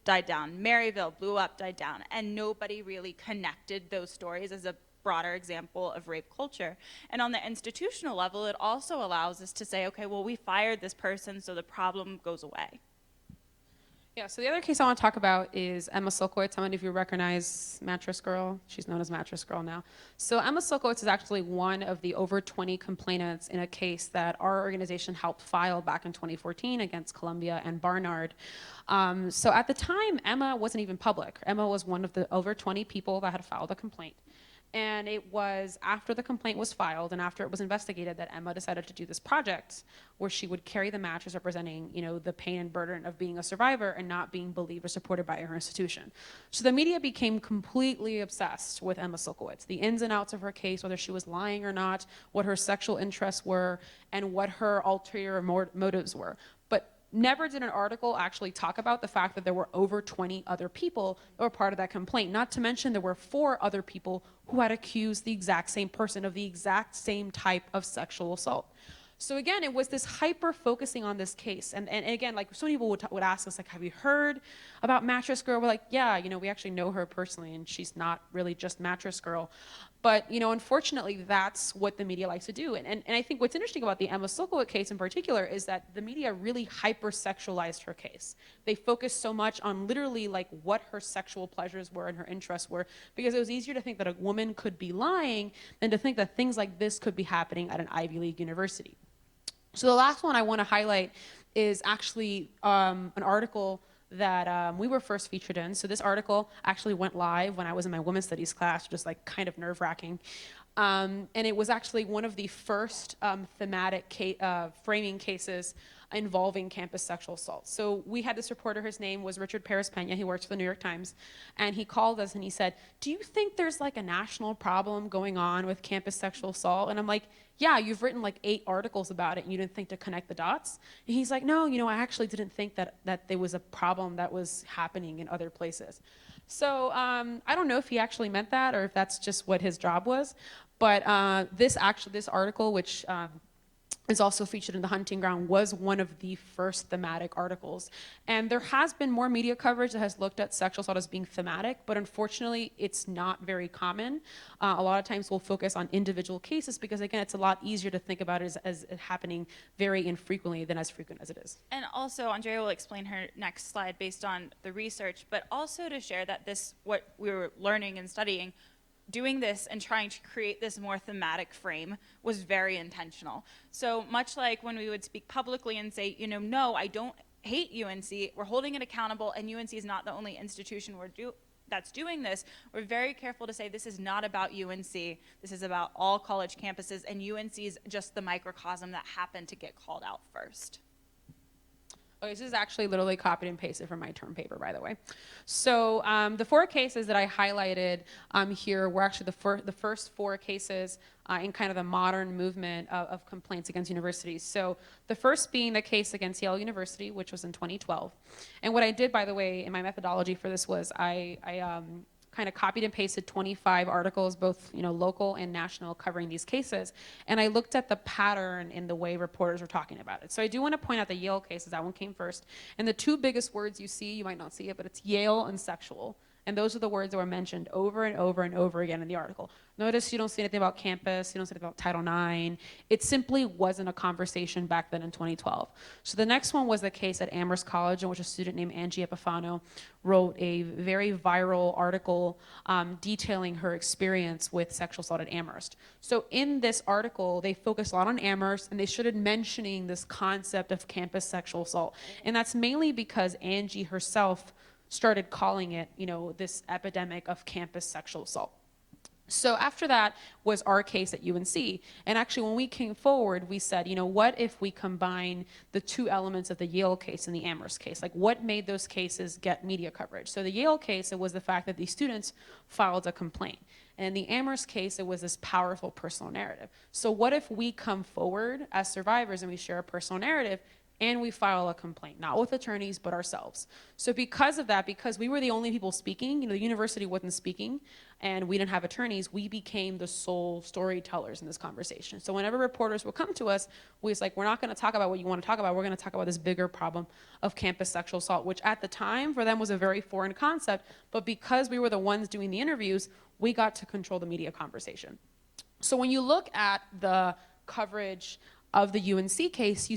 C: died down. Maryville blew up, died down. And nobody really connected those stories as a broader example of rape culture. And on the institutional level, it also allows us to say, okay, well, we fired this person, so the problem goes away.
D: Yeah, so the other case I want to talk about is Emma Sulkowicz. How many of you recognize Mattress Girl? She's known as Mattress Girl now. So Emma Sulkowicz is actually one of the over 20 complainants in a case that our organization helped file back in 2014 against Columbia and Barnard. So at the time, Emma wasn't even public. Emma was one of the over 20 people that had filed a complaint. And it was after the complaint was filed and after it was investigated that Emma decided to do this project where she would carry the mattress representing, you know, the pain and burden of being a survivor and not being believed or supported by her institution. So the media became completely obsessed with Emma Sulkowicz, the ins and outs of her case, whether she was lying or not, what her sexual interests were, and what her ulterior motives were. But never did an article actually talk about the fact that there were over 20 other people that were part of that complaint. Not to mention there were 4 other people who had accused the exact same person of the exact same type of sexual assault. So again, it was this hyper focusing on this case. And again, like so many people would ask us, like, have you heard about Mattress Girl? We're like, yeah, you know, we actually know her personally and she's not really just Mattress Girl. But, you know, unfortunately, that's what the media likes to do. And I think what's interesting about the Emma Sulkowicz case in particular is that the media really hyper-sexualized her case. They focused so much on literally like what her sexual pleasures were and her interests were, because it was easier to think that a woman could be lying than to think that things like this could be happening at an Ivy League university. So the last one I want to highlight is actually an article that we were first featured in. So this article actually went live when I was in my women's studies class, just like kind of nerve-wracking. And it was actually one of the first thematic framing cases involving campus sexual assault. So we had this reporter, his name was Richard Perez Pena, he works for the New York Times, and he called us and he said, do you think there's like a national problem going on with campus sexual assault? And I'm like, yeah, you've written like 8 articles about it and you didn't think to connect the dots? And he's like, no, you know, I actually didn't think that there was a problem that was happening in other places. So I don't know if he actually meant that or if that's just what his job was, but this article, which is also featured in The Hunting Ground, was one of the first thematic articles. And there has been more media coverage that has looked at sexual assault as being thematic, but unfortunately, it's not very common. A lot of times we'll focus on individual cases because, again, it's a lot easier to think about it as happening very infrequently than as frequent as it is.
C: And also, Andrea will explain her next slide based on the research, but also to share that what we were learning and studying, doing this and trying to create this more thematic frame was very intentional. So much like when we would speak publicly and say, you know, no, I don't hate UNC, we're holding it accountable, and UNC is not the only institution that's doing this, we're very careful to say this is not about UNC, this is about all college campuses, and UNC is just the microcosm that happened to get called out first.
D: Okay, this is actually literally copied and pasted from my term paper, by the way. So the 4 cases that I highlighted here were actually the first 4 cases in kind of the modern movement of complaints against universities. So the first being the case against Yale University, which was in 2012. And what I did, by the way, in my methodology for this was I kind of copied and pasted 25 articles, both local and national, covering these cases. And I looked at the pattern in the way reporters were talking about it. So I do want to point out the Yale cases. That one came first. And the 2 biggest words you see, you might not see it, but it's Yale and sexual. And those are the words that were mentioned over and over and over again in the article. Notice you don't see anything about campus, you don't see anything about Title IX. It simply wasn't a conversation back then in 2012. So the next one was the case at Amherst College, in which a student named Angie Epifano wrote a very viral article detailing her experience with sexual assault at Amherst. So in this article, they focused a lot on Amherst, and they started mentioning this concept of campus sexual assault. And that's mainly because Angie herself started calling it, this epidemic of campus sexual assault. So after that was our case at UNC. And actually, when we came forward, we said, what if we combine the 2 elements of the Yale case and the Amherst case? Like, what made those cases get media coverage? So the Yale case, it was the fact that these students filed a complaint. And in the Amherst case, it was this powerful personal narrative. So what if we come forward as survivors and we share a personal narrative and we file a complaint, not with attorneys, but ourselves. So because of that, because we were the only people speaking, the university wasn't speaking, and we didn't have attorneys, we became the sole storytellers in this conversation. So whenever reporters would come to us, we was like, we're not gonna talk about what you wanna talk about, we're gonna talk about this bigger problem of campus sexual assault, which at the time for them was a very foreign concept, but because we were the ones doing the interviews, we got to control the media conversation. So when you look at the coverage of the UNC case,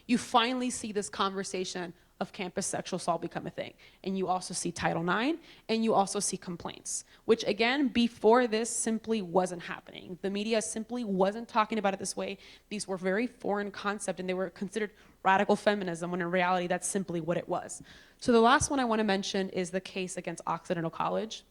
D: you finally see this conversation of campus sexual assault become a thing. And you also see Title IX, and you also see complaints, which again, before this simply wasn't happening. The media simply wasn't talking about it this way. These were very foreign concepts, and they were considered radical feminism, when in reality, that's simply what it was. So the last one I wanna mention is the case against Occidental College,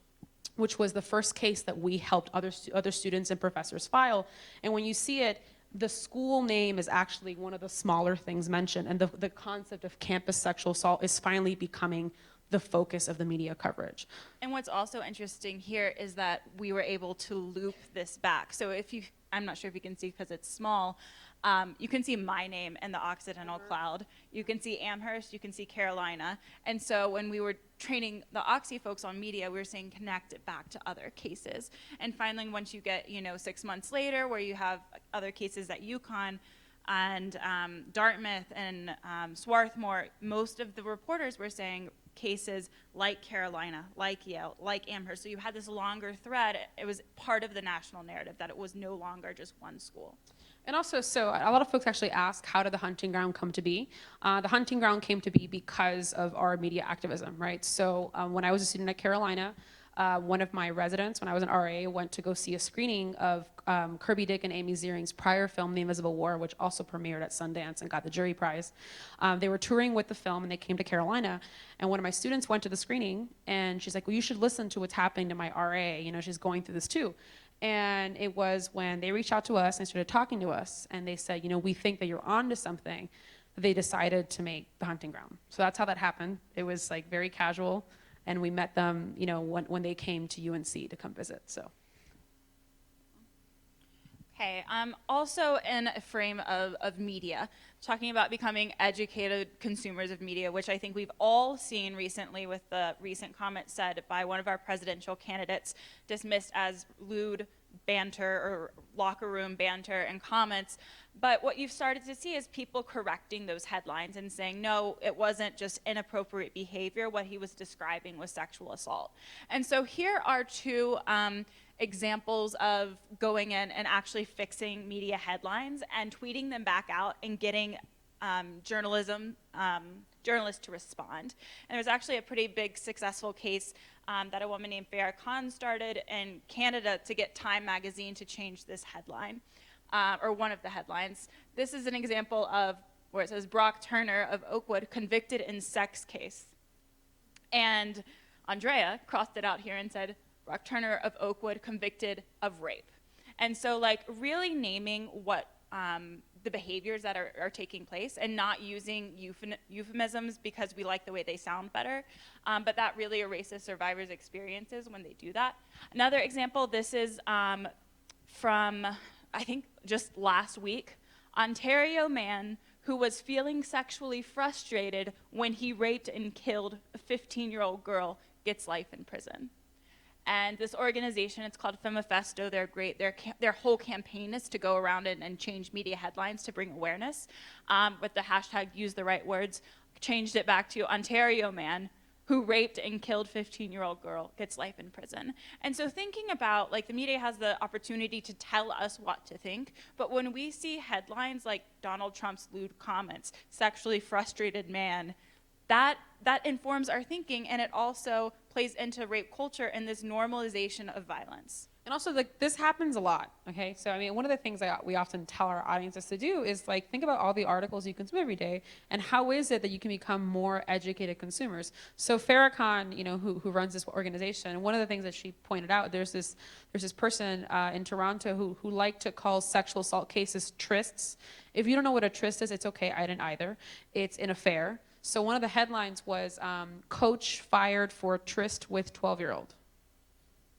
D: which was the first case that we helped other students and professors file. And when you see it, the school name is actually one of the smaller things mentioned, and the concept of campus sexual assault is finally becoming the focus of the media coverage.
C: And what's also interesting here is that we were able to loop this back. So I'm not sure if you can see because it's small, you can see my name in the Occidental cloud. You can see Amherst, you can see Carolina. And so when we were training the Oxy folks on media, we were saying connect it back to other cases. And finally, once you get 6 months later, where you have other cases at UConn and Dartmouth and Swarthmore, most of the reporters were saying cases like Carolina, like Yale, like Amherst. So you had this longer thread. It was part of the national narrative that it was no longer just one school.
D: And also, so a lot of folks actually ask, how did the hunting ground come to be? The hunting ground came to be because of our media activism, right? So when I was a student at Carolina, one of my residents, when I was an RA, went to go see a screening of Kirby Dick and Amy Ziering's prior film, The Invisible War, which also premiered at Sundance and got the jury prize. They were touring with the film, and they came to Carolina, and one of my students went to the screening, and she's like, well, you should listen to what's happening to my RA. She's going through this too. And it was when they reached out to us and started talking to us, and they said, we think that you're onto something, they decided to make the hunting ground. So that's how that happened. It was like very casual, and we met them, when they came to UNC to come visit. So.
C: Okay, also in a frame of media, talking about becoming educated consumers of media, which I think we've all seen recently with the recent comment said by one of our presidential candidates, dismissed as lewd banter or locker room banter and comments. But what you've started to see is people correcting those headlines and saying, no, it wasn't just inappropriate behavior. What he was describing was sexual assault. And so here are 2 examples of going in and actually fixing media headlines and tweeting them back out and getting journalists to respond. And there was actually a pretty big successful case that a woman named Farah Khan started in Canada to get Time magazine to change this headline, or one of the headlines. This is an example of where it says Brock Turner of Oakwood convicted in sex case. And Andrea crossed it out here and said, Brock Turner of Oakwood convicted of rape. And so really naming what the behaviors that are taking place, and not using euphemisms because we like the way they sound better, but that really erases survivors' experiences when they do that. Another example, this is from, I think, just last week. Ontario man who was feeling sexually frustrated when he raped and killed a 15-year-old girl gets life in prison. And this organization, it's called Femifesto, they're great. Their whole campaign is to go around and change media headlines to bring awareness. With the hashtag use the right words, changed it back to Ontario man who raped and killed 15-year-old girl gets life in prison. And so thinking about, like, the media has the opportunity to tell us what to think, but when we see headlines like Donald Trump's lewd comments, sexually frustrated man, that informs our thinking, and it also plays into rape culture and this normalization of violence.
D: And also, like, this happens a lot, okay? So, I mean, one of the things that we often tell our audiences to do is, like, think about all the articles you consume every day, and how is it that you can become more educated consumers? So Farrakhan, you know, who runs this organization, one of the things that she pointed out, there's this person in Toronto who liked to call sexual assault cases trysts. If you don't know what a tryst is, it's okay, I didn't either. It's an affair. So one of the headlines was, coach fired for tryst with 12-year-old.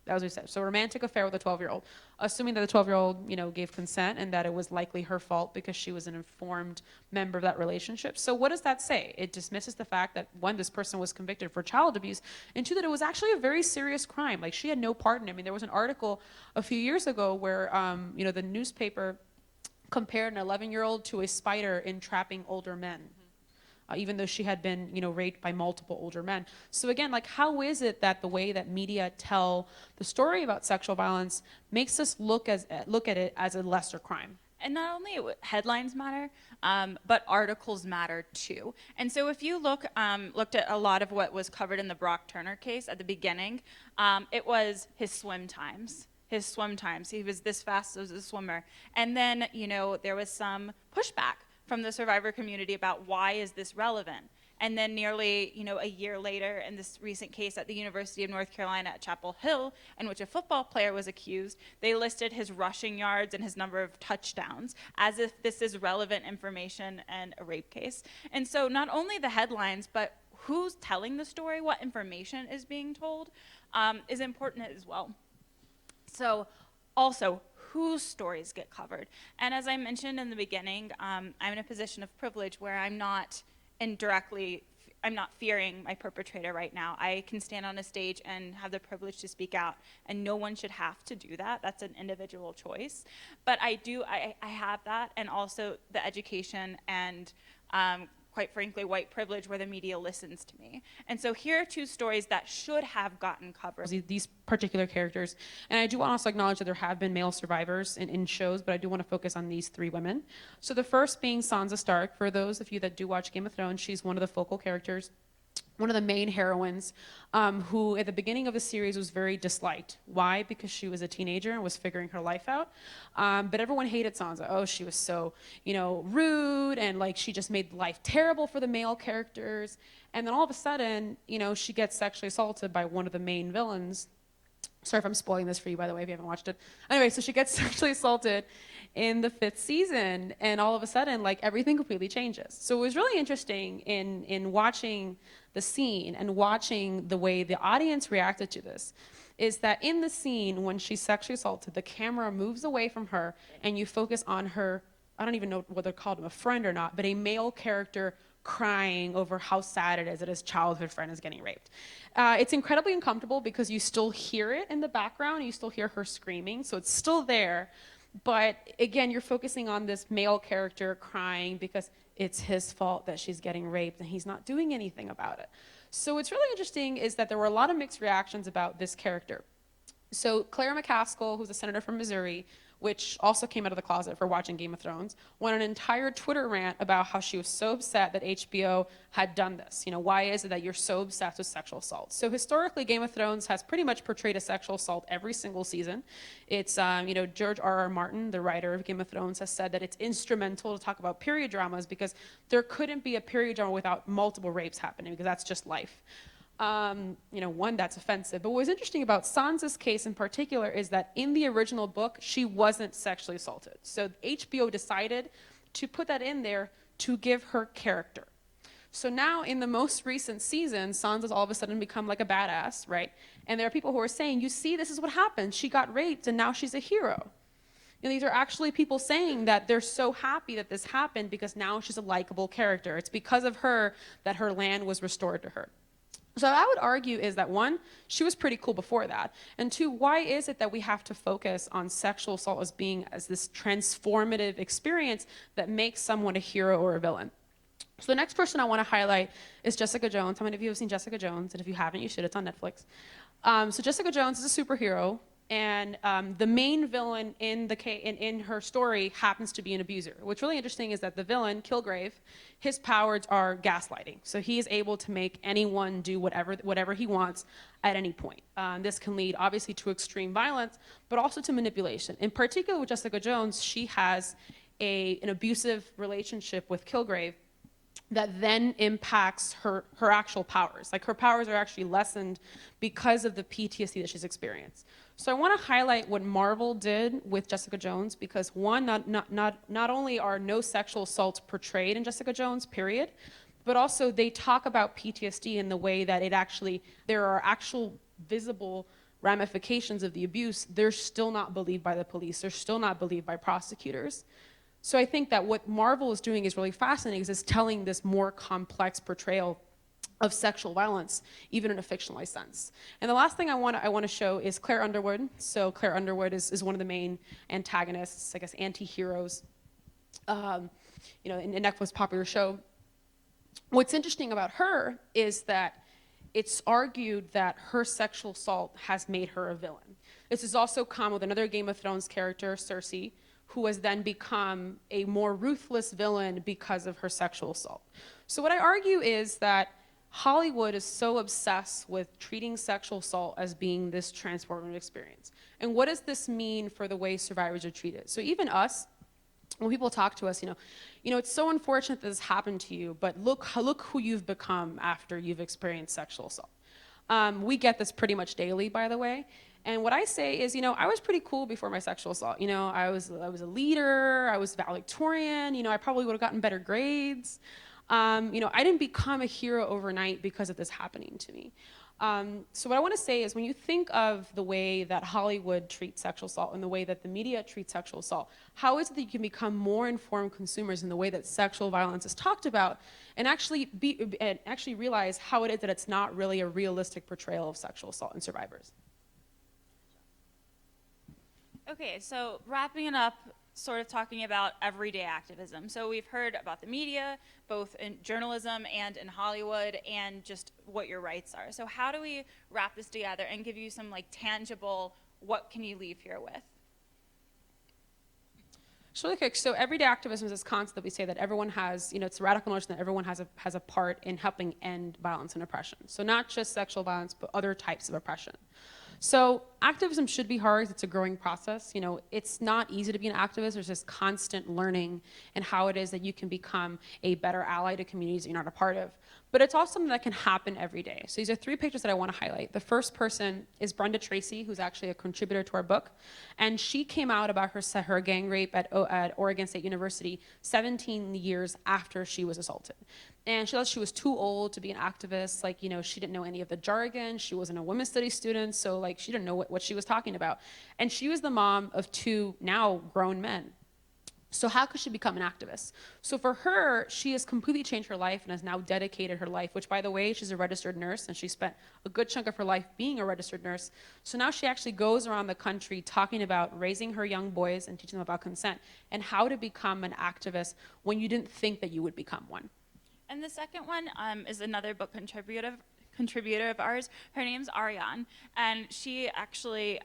D: That was what he said. So romantic affair with a 12-year-old, assuming that the 12-year-old, you know, gave consent and that it was likely her fault because she was an informed member of that relationship. So what does that say? It dismisses the fact that, one, this person was convicted for child abuse, and two, that it was actually a very serious crime. Like, she had no part in it. I mean, there was an article a few years ago where, you know, the newspaper compared an 11-year-old to a spider entrapping older men. Even though she had been, you know, raped by multiple older men. So again, like, how is it that the way that media tell the story about sexual violence makes us look at it as a lesser crime?
C: And not only headlines matter, but articles matter too. And so if you looked at a lot of what was covered in the Brock Turner case at the beginning, it was his swim times. He was this fast as a swimmer. And then, you know, there was some pushback from the survivor community about why is this relevant. And then nearly, you know, a year later, in this recent case at the University of North Carolina at Chapel Hill, in which a football player was accused, they listed his rushing yards and his number of touchdowns as if this is relevant information and a rape case. And so not only the headlines, but who's telling the story, what information is being told, is important as well. So also, whose stories get covered. And as I mentioned in the beginning, I'm in a position of privilege where I'm not fearing my perpetrator right now. I can stand on a stage and have the privilege to speak out, and no one should have to do that. That's an individual choice. But I have that, and also the education and quite frankly, white privilege, where the media listens to me. And so here are two stories that should have gotten covered.
D: These particular characters. And I do want to also acknowledge that there have been male survivors in shows, but I do want to focus on these three women. So the first being Sansa Stark. For those of you that do watch Game of Thrones, she's one of the focal characters, one of the main heroines, who at the beginning of the series was very disliked. Why? Because she was a teenager and was figuring her life out. But everyone hated Sansa. Oh, she was so, you know, rude, and like she just made life terrible for the male characters. And then all of a sudden, you know, she gets sexually assaulted by one of the main villains. Sorry if I'm spoiling this for you, by the way, if you haven't watched it. Anyway, so she gets sexually assaulted in the 5th season, and all of a sudden, like, everything completely changes. So it was really interesting in watching the scene and watching the way the audience reacted to this, is that in the scene when she's sexually assaulted, the camera moves away from her, and you focus on her, I don't even know whether they're called him a friend or not, but a male character crying over how sad it is that his childhood friend is getting raped. It's incredibly uncomfortable because you still hear it in the background, you still hear her screaming, so it's still there. But again, you're focusing on this male character crying because it's his fault that she's getting raped and he's not doing anything about it. So what's really interesting is that there were a lot of mixed reactions about this character. So Claire McCaskill, who's a senator from Missouri, which also came out of the closet for watching Game of Thrones, went on an entire Twitter rant about how she was so upset that HBO had done this. You know, why is it that you're so obsessed with sexual assault? So historically, Game of Thrones has pretty much portrayed a sexual assault every single season. It's, you know, George R.R. Martin, the writer of Game of Thrones, has said that it's instrumental to talk about period dramas because there couldn't be a period drama without multiple rapes happening, because that's just life. You know, one, that's offensive. But what was interesting about Sansa's case in particular is that in the original book, she wasn't sexually assaulted. So HBO decided to put that in there to give her character. So now in the most recent season, Sansa's all of a sudden become like a badass, right? And there are people who are saying, you see, this is what happened. She got raped and now she's a hero. These are actually people saying that they're so happy that this happened because now she's a likable character. It's because of her that her land was restored to her. So I would argue is that one, she was pretty cool before that. And two, why is it that we have to focus on sexual assault as being as this transformative experience that makes someone a hero or a villain? So the next person I want to highlight is Jessica Jones. How many of you have seen Jessica Jones? And if you haven't, you should. It's on Netflix. So Jessica Jones is a superhero, and the main villain in her story happens to be an abuser. What's really interesting is that the villain, Kilgrave, his powers are gaslighting. So he is able to make anyone do whatever he wants at any point. This can lead, obviously, to extreme violence, but also to manipulation. In particular with Jessica Jones, she has an abusive relationship with Kilgrave that then impacts her actual powers. Like her powers are actually lessened because of the PTSD that she's experienced. So I want to highlight what Marvel did with Jessica Jones because one, not only are no sexual assaults portrayed in Jessica Jones, period, but also they talk about PTSD in the way that there are actual visible ramifications of the abuse. They're still not believed by the police. They're still not believed by prosecutors. So I think that what Marvel is doing is really fascinating, is telling this more complex portrayal of sexual violence, even in a fictionalized sense. And the last thing I want to show is Claire Underwood. So Claire Underwood is one of the main antagonists, I guess, anti-heroes, in Netflix's popular show. What's interesting about her is that it's argued that her sexual assault has made her a villain. This is also common with another Game of Thrones character, Cersei, who has then become a more ruthless villain because of her sexual assault. So what I argue is that Hollywood is so obsessed with treating sexual assault as being this transformative experience. And what does this mean for the way survivors are treated? So even us, when people talk to us, it's so unfortunate that this happened to you, but look who you've become after you've experienced sexual assault. We get this pretty much daily, by the way. And what I say is, I was pretty cool before my sexual assault. I was a leader, I was valedictorian, I probably would have gotten better grades. I didn't become a hero overnight because of this happening to me. So what I want to say is when you think of the way that Hollywood treats sexual assault and the way that the media treats sexual assault, how is it that you can become more informed consumers in the way that sexual violence is talked about and actually realize how it is that it's not really a realistic portrayal of sexual assault and survivors?
C: Okay, so wrapping it up, sort of talking about everyday activism. So we've heard about the media, both in journalism and in Hollywood, and just what your rights are. So how do we wrap this together and give you some tangible, what can you leave here with?
D: Just really quick, so everyday activism is this concept that we say that everyone has, it's a radical notion that everyone has a part in helping end violence and oppression. So not just sexual violence, but other types of oppression. So activism should be hard. It's a growing process. It's not easy to be an activist. There's this constant learning and how it is that you can become a better ally to communities that you're not a part of. But it's also something that can happen every day. So these are 3 pictures that I want to highlight. The first person is Brenda Tracy, who's actually a contributor to our book. And she came out about her gang rape at Oregon State University 17 years after she was assaulted. And she thought she was too old to be an activist. She didn't know any of the jargon. She wasn't a women's studies student, so she didn't know what she was talking about. And she was the mom of 2 now grown men. So how could she become an activist? So for her, she has completely changed her life and has now dedicated her life, which, by the way, she's a registered nurse, and she spent a good chunk of her life being a registered nurse. So now she actually goes around the country talking about raising her young boys and teaching them about consent and how to become an activist when you didn't think that you would become one.
C: And the second one is another book contributor of ours. Her name's Ariane, and she actually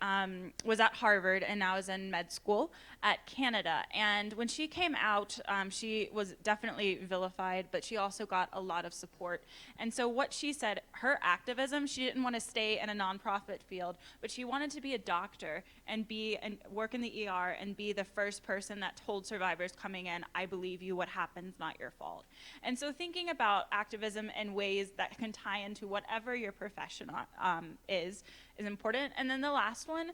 C: was at Harvard and now is in med school at Canada. And when she came out, she was definitely vilified, but she also got a lot of support. And so what she said, her activism, she didn't want to stay in a nonprofit field, but she wanted to be a doctor and work in the ER and be the first person that told survivors coming in, I believe you, what happened's not your fault. And so thinking about activism in ways that can tie into whatever your profession is important. And then the last one,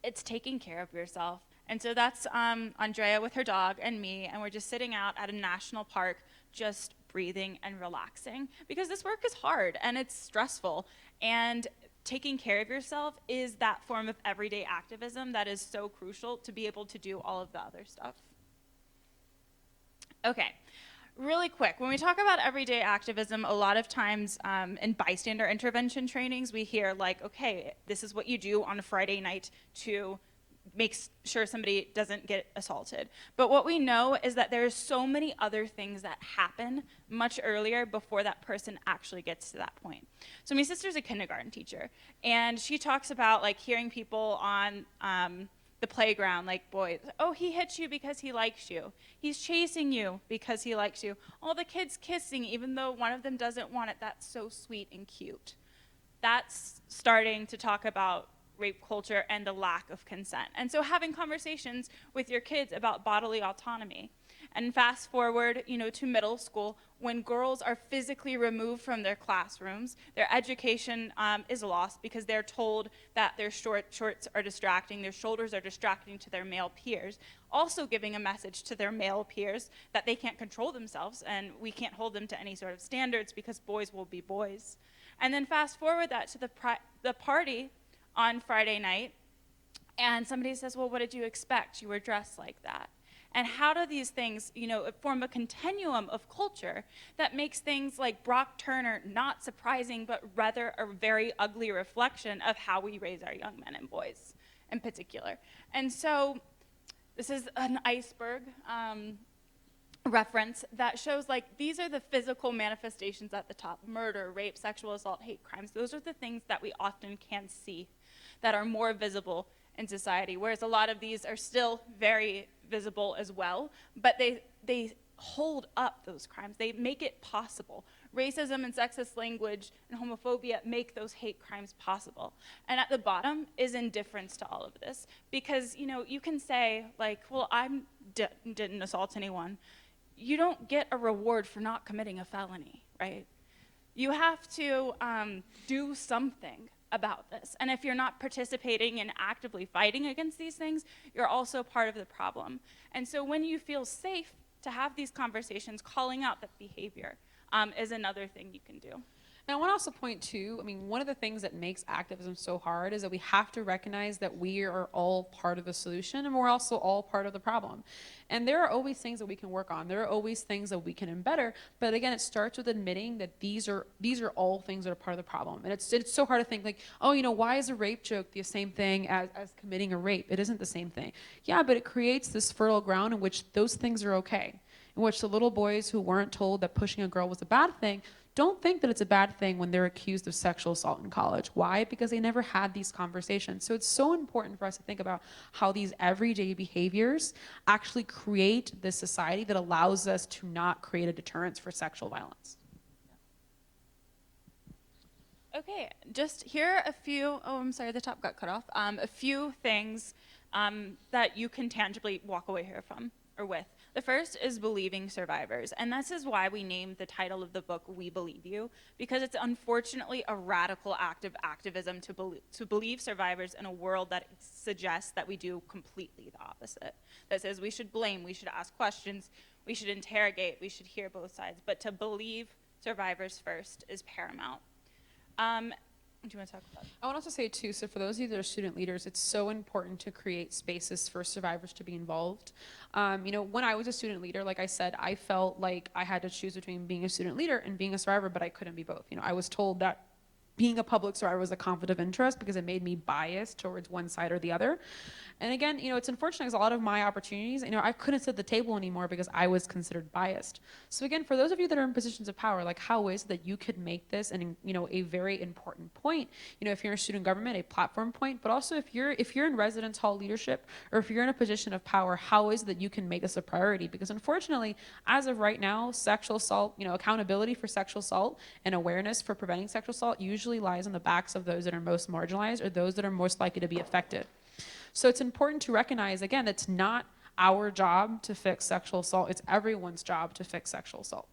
C: it's taking care of yourself. And so that's Andrea with her dog and me, and we're just sitting out at a national park, just breathing and relaxing, because this work is hard and it's stressful. And taking care of yourself is that form of everyday activism that is so crucial to be able to do all of the other stuff. Okay, really quick, when we talk about everyday activism, a lot of times in bystander intervention trainings, we hear like, okay, this is what you do on a Friday night to make sure somebody doesn't get assaulted. But what we know is that there's so many other things that happen much earlier before that person actually gets to that point. So my sister's a kindergarten teacher, and she talks about like hearing people on the playground, like boys, oh, he hits you because he likes you. He's chasing you because he likes you. All the kids kissing, even though one of them doesn't want it. That's so sweet and cute. That's starting to talk about rape culture and the lack of consent. And so having conversations with your kids about bodily autonomy. And fast forward, to middle school, when girls are physically removed from their classrooms, their education is lost because they're told that their shorts are distracting, their shoulders are distracting to their male peers, also giving a message to their male peers that they can't control themselves and we can't hold them to any sort of standards because boys will be boys. And then fast forward that to the party on Friday night, and somebody says, well, what did you expect? You were dressed like that. And how do these things, form a continuum of culture that makes things like Brock Turner not surprising, but rather a very ugly reflection of how we raise our young men and boys in particular. And so this is an iceberg reference that shows like these are the physical manifestations at the top: murder, rape, sexual assault, hate crimes. Those are the things that we often can see that are more visible in society, whereas a lot of these are still very visible as well, but they hold up those crimes. They make it possible. Racism and sexist language and homophobia make those hate crimes possible. And at the bottom is indifference to all of this, because you can say like, well, I didn't assault anyone. You don't get a reward for not committing a felony, right? You have to do something about this. And if you're not participating and actively fighting against these things, you're also part of the problem. And so when you feel safe to have these conversations, calling out that behavior is another thing you can do.
D: And I want to also point to, one of the things that makes activism so hard is that we have to recognize that we are all part of the solution and we're also all part of the problem. And there are always things that we can work on. There are always things that we can better. But again, it starts with admitting that these are all things that are part of the problem. And it's so hard to think like, oh, why is a rape joke the same thing as committing a rape? It isn't the same thing. Yeah, but it creates this fertile ground in which those things are okay, in which the little boys who weren't told that pushing a girl was a bad thing don't think that it's a bad thing when they're accused of sexual assault in college. Why? Because they never had these conversations. So it's so important for us to think about how these everyday behaviors actually create this society that allows us to not create a deterrence for sexual violence.
C: Okay, just here are a few, oh, I'm sorry, the top got cut off. A few things that you can tangibly walk away here from or with. The first is believing survivors, and this is why we named the title of the book We Believe You, because it's unfortunately a radical act of activism to believe survivors in a world that suggests that we do completely the opposite. That says we should blame, we should ask questions, we should interrogate, we should hear both sides, but to believe survivors first is paramount. Do you want to talk about that?
D: I want to also say too, so for those of you that are student leaders, it's so important to create spaces for survivors to be involved. When I was a student leader, like I said, I felt like I had to choose between being a student leader and being a survivor, but I couldn't be both. I was told that being a public survivor was a conflict of interest because it made me biased towards one side or the other. And again, it's unfortunate because a lot of my opportunities, I couldn't sit at the table anymore because I was considered biased. So again, for those of you that are in positions of power, like how is it that you could make this a very important point? If you're in student government, a platform point, but also if you're in residence hall leadership or if you're in a position of power, how is it that you can make this a priority? Because unfortunately, as of right now, sexual assault, accountability for sexual assault and awareness for preventing sexual assault usually lies on the backs of those that are most marginalized or those that are most likely to be affected. So it's important to recognize, again, it's not our job to fix sexual assault. It's everyone's job to fix sexual assault.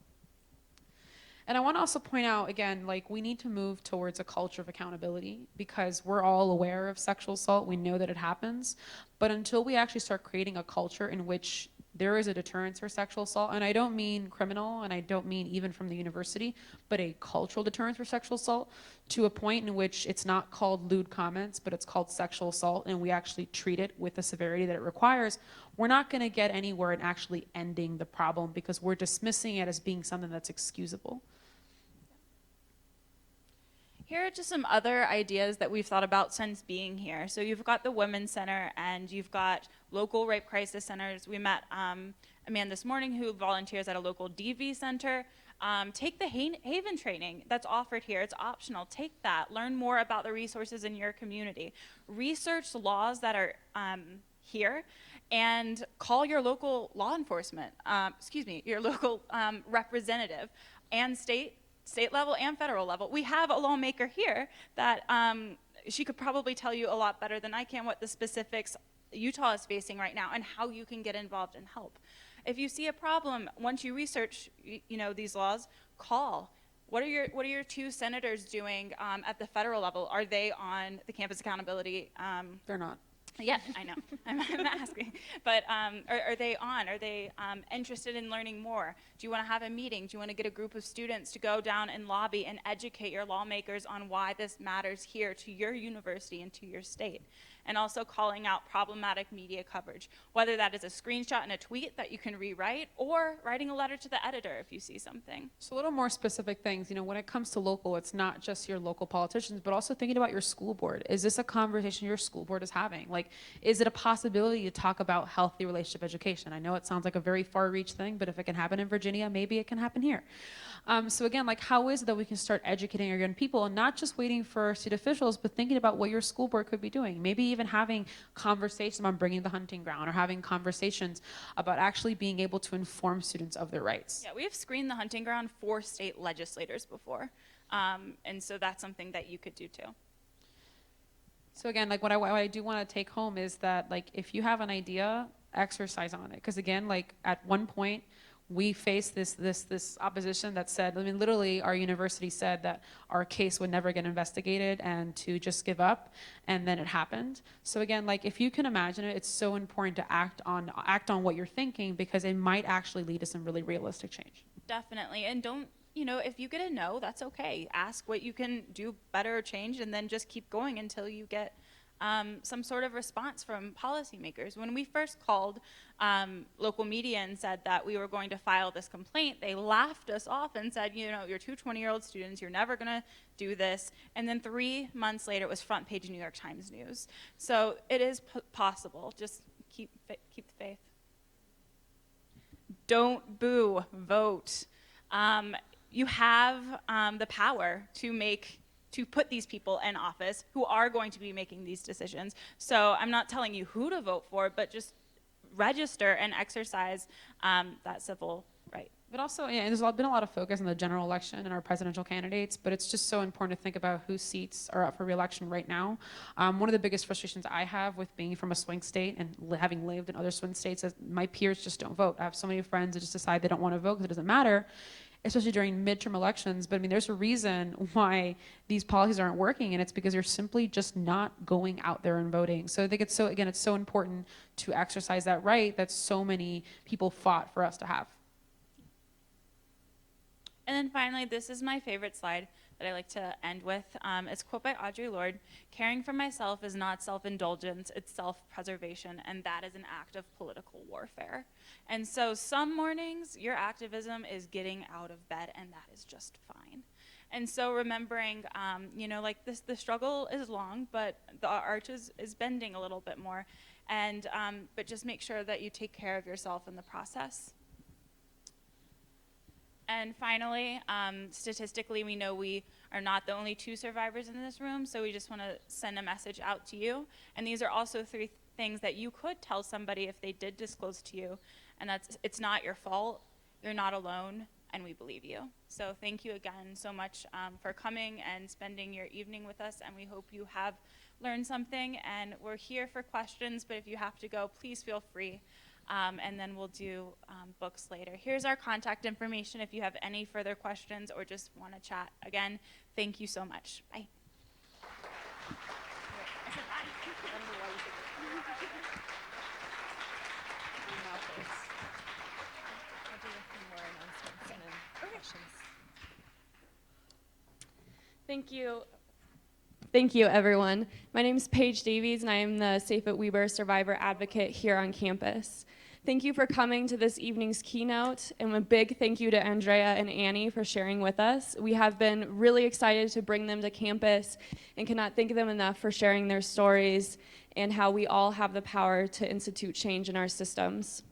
D: And I want to also point out again, like we need to move towards a culture of accountability because we're all aware of sexual assault. We know that it happens. But until we actually start creating a culture in which there is a deterrence for sexual assault, and I don't mean criminal, and I don't mean even from the university, but a cultural deterrence for sexual assault to a point in which it's not called lewd comments, but it's called sexual assault, and we actually treat it with the severity that it requires, we're not going to get anywhere in actually ending the problem because we're dismissing it as being something that's excusable.
C: Here are just some other ideas that we've thought about since being here. So you've got the Women's Center and you've got local rape crisis centers. We met a man this morning who volunteers at a local DV center. Take the Haven training that's offered here. It's optional. Take that. Learn more about the resources in your community. Research laws that are here and call your local law enforcement, your local representative and state level and federal level. We have a lawmaker here that she could probably tell you a lot better than I can what the specifics Utah is facing right now and how you can get involved and help. If you see a problem, once you research, these laws, call. What are your two senators doing at the federal level? Are they on the campus accountability?
D: They're not.
C: Yeah, I know. I'm asking. But are they on? Are they interested in learning more? Do you want to have a meeting? Do you want to get a group of students to go down and lobby and educate your lawmakers on why this matters here to your university and to your state? And also calling out problematic media coverage, whether that is a screenshot and a tweet that you can rewrite or writing a letter to the editor if you see something.
D: So a little more specific things, when it comes to local, it's not just your local politicians, but also thinking about your school board. Is this a conversation your school board is having? Like, is it a possibility to talk about healthy relationship education? I know it sounds like a very far reach thing, but if it can happen in Virginia, maybe it can happen here. So again, like how is it that we can start educating our young people and not just waiting for state officials, but thinking about what your school board could be doing? Maybe even having conversations about bringing the hunting ground or having conversations about actually being able to inform students of their rights.
C: Yeah, we have screened the hunting ground for state legislators before. And so that's something that you could do too.
D: So again, like what I do want to take home is that like if you have an idea, exercise on it. Because again, like at one point, we faced this opposition that said, I mean, literally our university said that our case would never get investigated and to just give up, and then it happened. So again, like if you can imagine it, it's so important to act on what you're thinking because it might actually lead to some really realistic change.
C: Definitely, and don't, if you get a no, that's okay. Ask what you can do better or change, and then just keep going until you get some sort of response from policymakers. When we first called local media and said that we were going to file this complaint, they laughed us off and said, you're two 20-year-old students, you're never going to do this. And then 3 months later, it was front page New York Times news. So it is possible. Just keep the faith. Don't boo, vote. You have the power to put these people in office who are going to be making these decisions. So I'm not telling you who to vote for, but just register and exercise that civil right.
D: But also, there's been a lot of focus on the general election and our presidential candidates, but it's just so important to think about whose seats are up for re-election right now. One of the biggest frustrations I have with being from a swing state and having lived in other swing states is my peers just don't vote. I have so many friends that just decide they don't want to vote because it doesn't matter, especially during midterm elections. But I mean, there's a reason why these policies aren't working, and it's because you're simply just not going out there and voting. So I think it's so important to exercise that right that so many people fought for us to have.
C: And then finally, this is my favorite slide that I like to end with. It's a quote by Audre Lorde: "Caring for myself is not self-indulgence, it's self-preservation, and that is an act of political warfare." And so some mornings, your activism is getting out of bed, and that is just fine. And so remembering, like this, the struggle is long, but the arch is bending a little bit more. And but just make sure that you take care of yourself in the process. And finally, statistically, we know we are not the only 2 survivors in this room, so we just want to send a message out to you. And these are also 3 things that you could tell somebody if they did disclose to you. And that's, it's not your fault, you're not alone, and we believe you. So thank you again so much for coming and spending your evening with us, and we hope you have learned something. And we're here for questions, but if you have to go, please feel free. and then we'll do books later. Here's our contact information if you have any further questions or just want to chat. Again, thank you so much. Bye.
E: Thank you. Thank you, everyone. My name is Paige Davies, and I am the Safe at Weber Survivor Advocate here on campus. Thank you for coming to this evening's keynote, and a big thank you to Andrea and Annie for sharing with us. We have been really excited to bring them to campus and cannot thank them enough for sharing their stories and how we all have the power to institute change in our systems.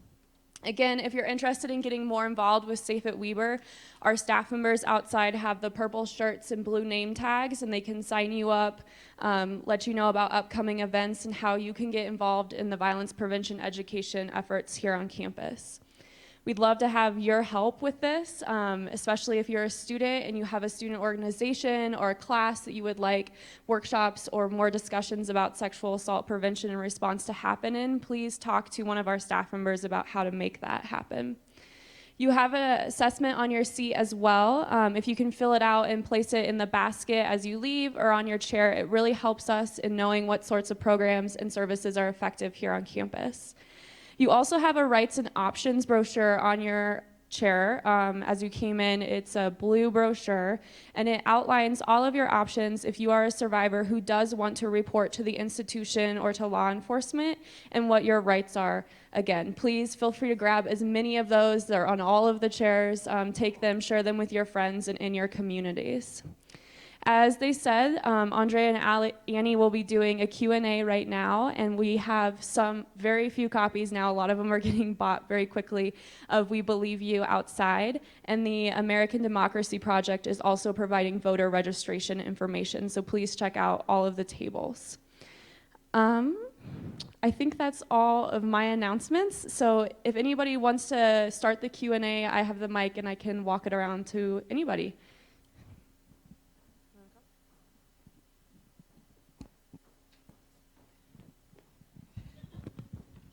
E: Again, if you're interested in getting more involved with Safe at Weber, our staff members outside have the purple shirts and blue name tags, and they can sign you up, let you know about upcoming events and how you can get involved in the violence prevention education efforts here on campus. We'd love to have your help with this, especially if you're a student and you have a student organization or a class that you would like workshops or more discussions about sexual assault prevention and response to happen in. Please talk to one of our staff members about how to make that happen. You have an assessment on your seat as well. If you can fill it out and place it in the basket as you leave or on your chair, it really helps us in knowing what sorts of programs and services are effective here on campus. You also have a rights and options brochure on your chair. As you came in, it's a blue brochure, and it outlines all of your options if you are a survivor who does want to report to the institution or to law enforcement and what your rights are. Again, please feel free to grab as many of those. They're on all of the chairs. Take them, share them with your friends and in your communities. As they said, Andrea and Annie will be doing a Q&A right now, and we have some very few copies now. A lot of them are getting bought very quickly of We Believe You outside, and the American Democracy Project is also providing voter registration information, so please check out all of the tables. I think that's all of my announcements, so if anybody wants to start the Q&A, I have the mic and I can walk it around to anybody.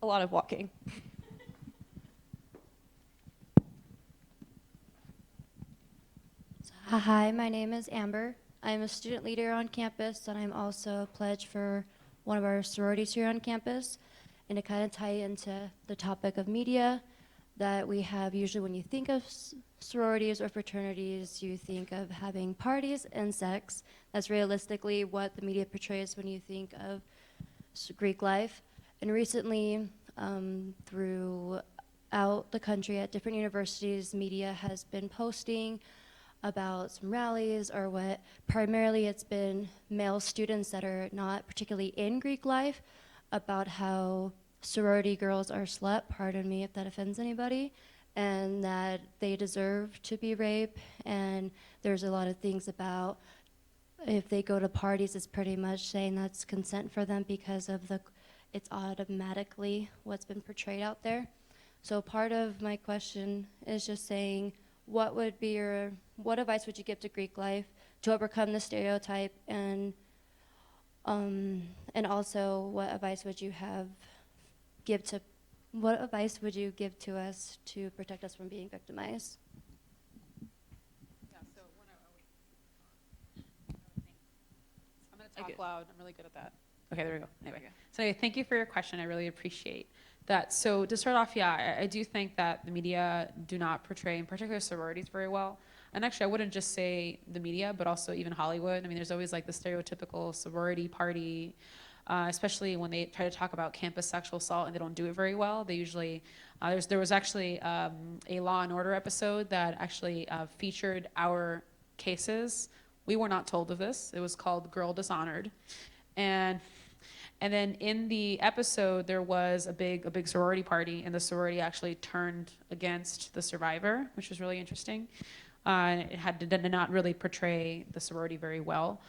E: A lot of walking.
F: Hi, my name is Amber. I'm a student leader on campus, and I'm also a pledge for one of our sororities here on campus. And to kind of tie into the topic of media that we have, usually when you think of sororities or fraternities, you think of having parties and sex. That's realistically what the media portrays when you think of Greek life. And recently, throughout the country at different universities, media has been posting about some rallies or what primarily it's been male students that are not particularly in Greek life about how sorority girls are slept, pardon me if that offends anybody, and that they deserve to be raped. And there's a lot of things about if they go to parties, it's pretty much saying that's consent for them because of it's automatically what's been portrayed out there. So part of my question is just saying, what advice would you give to Greek life to overcome the stereotype, and also what advice would you give to us to protect us from being victimized?
D: Yeah, so I'm going to talk loud. I'm really good at that. Okay, there we go. Anyway, so thank you for your question. I really appreciate that. So to start off, yeah, I do think that the media do not portray, in particular, sororities very well. And actually, I wouldn't just say the media, but also even Hollywood. I mean, there's always like the stereotypical sorority party, especially when they try to talk about campus sexual assault and they don't do it very well. They usually, there was actually a Law and Order episode that actually featured our cases. We were not told of this. It was called Girl Dishonored. And then in the episode, there was a big sorority party, and the sorority actually turned against the survivor, which was really interesting. It did not really portray the sorority very well.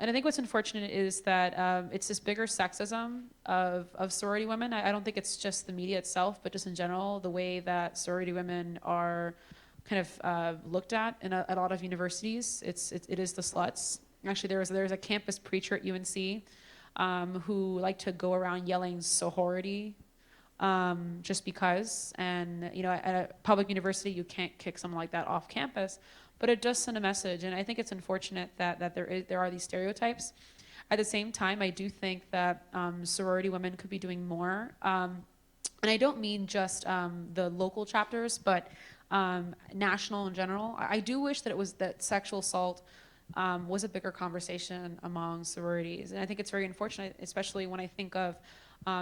D: And I think what's unfortunate is that it's this bigger sexism of sorority women. I don't think it's just the media itself, but just in general, the way that sorority women are kind of looked at in a lot of universities. It is the sluts. Actually, there's a campus preacher at UNC who liked to go around yelling sorority just because. And at a public university, you can't kick someone like that off campus, but it does send a message. And I think it's unfortunate that there are these stereotypes. At the same time, I do think that sorority women could be doing more. And I don't mean just the local chapters, but national in general. I do wish that sexual assault was a bigger conversation among sororities. And I think it's very unfortunate, especially when I think of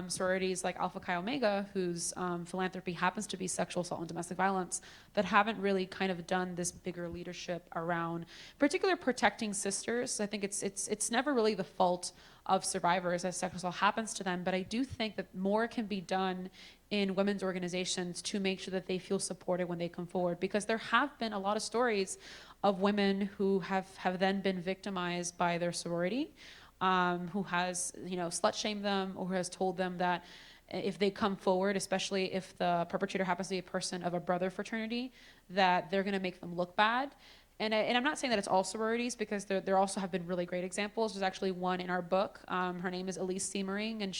D: sororities like Alpha Chi Omega, whose philanthropy happens to be sexual assault and domestic violence, that haven't really kind of done this bigger leadership around, particularly protecting sisters. I think it's never really the fault of survivors as sexual assault happens to them, but I do think that more can be done in women's organizations to make sure that they feel supported when they come forward, because there have been a lot of stories of women who have then been victimized by their sorority, who has slut shamed them, or who has told them that if they come forward, especially if the perpetrator happens to be a person of a brother fraternity, that they're going to make them look bad. And I'm not saying that it's all sororities, because there also have been really great examples. There's actually one in our book. Her name is Elise Siemering, and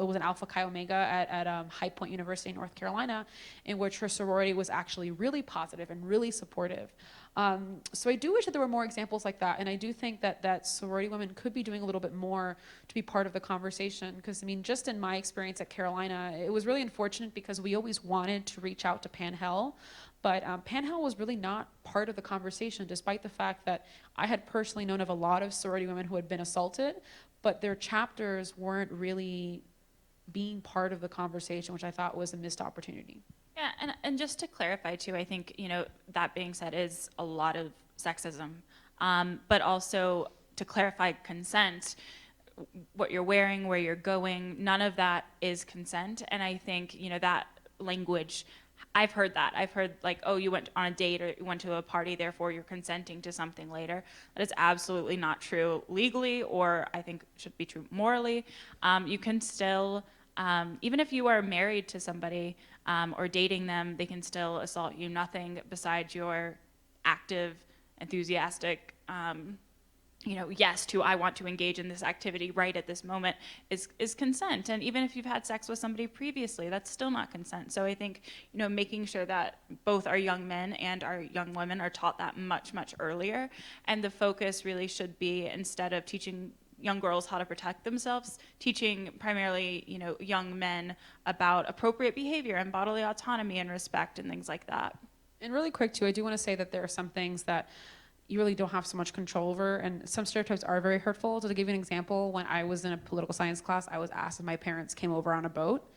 D: was an Alpha Chi Omega at High Point University in North Carolina, in which her sorority was actually really positive and really supportive. So I do wish that there were more examples like that, and I do think that sorority women could be doing a little bit more to be part of the conversation. Because just in my experience at Carolina, it was really unfortunate because we always wanted to reach out to PanHel. But PanHel was really not part of the conversation, despite the fact that I had personally known of a lot of sorority women who had been assaulted, but their chapters weren't really being part of the conversation, which I thought was a missed opportunity.
C: Yeah, and just to clarify too, I think, that being said, is a lot of sexism, but also to clarify consent, what you're wearing, where you're going, none of that is consent. And I think, that language, I've heard that. I've heard like, oh, you went on a date or you went to a party, therefore you're consenting to something later. That is absolutely not true legally, or I think should be true morally. You can still, even if you are married to somebody or dating them, they can still assault you. Nothing besides your active, enthusiastic, yes to I want to engage in this activity right at this moment is consent. And even if you've had sex with somebody previously, that's still not consent. So I think, making sure that both our young men and our young women are taught that much, much earlier. And the focus really should be, instead of teaching young girls how to protect themselves, teaching primarily, young men about appropriate behavior and bodily autonomy and respect and things like that.
D: And really quick too, I do want to say that there are some things that you really don't have so much control over, and some stereotypes are very hurtful. So to give you an example, when I was in a political science class, I was asked if my parents came over on a boat,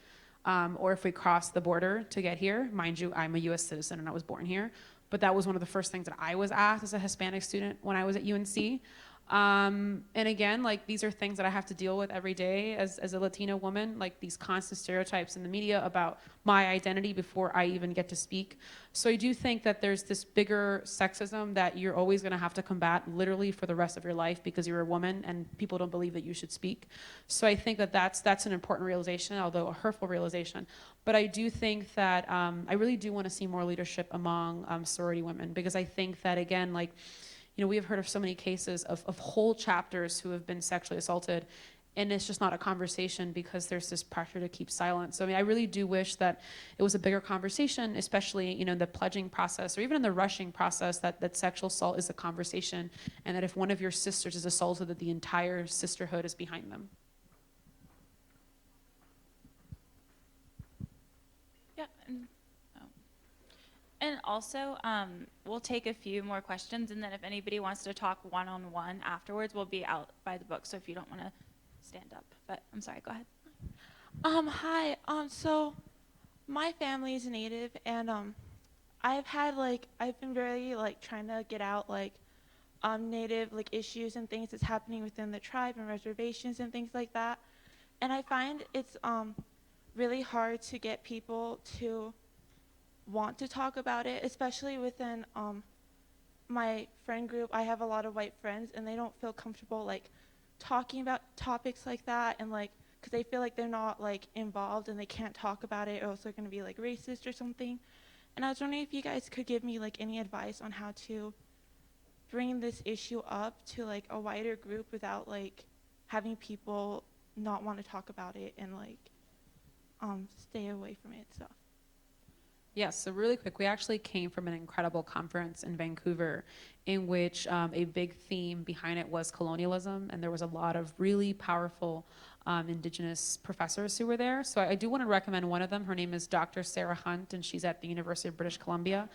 D: or if we crossed the border to get here. Mind you, I'm a US citizen and I was born here, but that was one of the first things that I was asked as a Hispanic student when I was at UNC. And again, like, these are things that I have to deal with every day as a Latina woman, like these constant stereotypes in the media about my identity before I even get to speak. So I do think that there's this bigger sexism that you're always going to have to combat literally for the rest of your life, because you're a woman and people don't believe that you should speak. So I think that that's an important realization, although a hurtful realization. But I do think that I really do want to see more leadership among sorority women, because I think that, again, like, we have heard of so many cases of whole chapters who have been sexually assaulted, and it's just not a conversation because there's this pressure to keep silent. So I really do wish that it was a bigger conversation, especially, the pledging process, or even in the rushing process, that sexual assault is a conversation, and that if one of your sisters is assaulted, that the entire sisterhood is behind them.
C: Yeah. And also, we'll take a few more questions, and then if anybody wants to talk one-on-one afterwards, we'll be out by the book. So if you don't want to stand up, but I'm sorry, go ahead.
G: Hi. So my family is Native, and I've been very trying to get out Native issues and things that's happening within the tribe and reservations and things like that. And I find it's really hard to get people to want to talk about it, especially within my friend group. I have a lot of white friends, and they don't feel comfortable talking about topics like that, and because they feel like they're not involved and they can't talk about it, or else they're going to be racist or something. And I was wondering if you guys could give me any advice on how to bring this issue up to a wider group without having people not want to talk about it and stay away from it and stuff.
D: Yes, so really quick, we actually came from an incredible conference in Vancouver in which a big theme behind it was colonialism, and there was a lot of really powerful Indigenous professors who were there. So I do want to recommend one of them. Her name is Dr. Sarah Hunt, and she's at the University of British Columbia.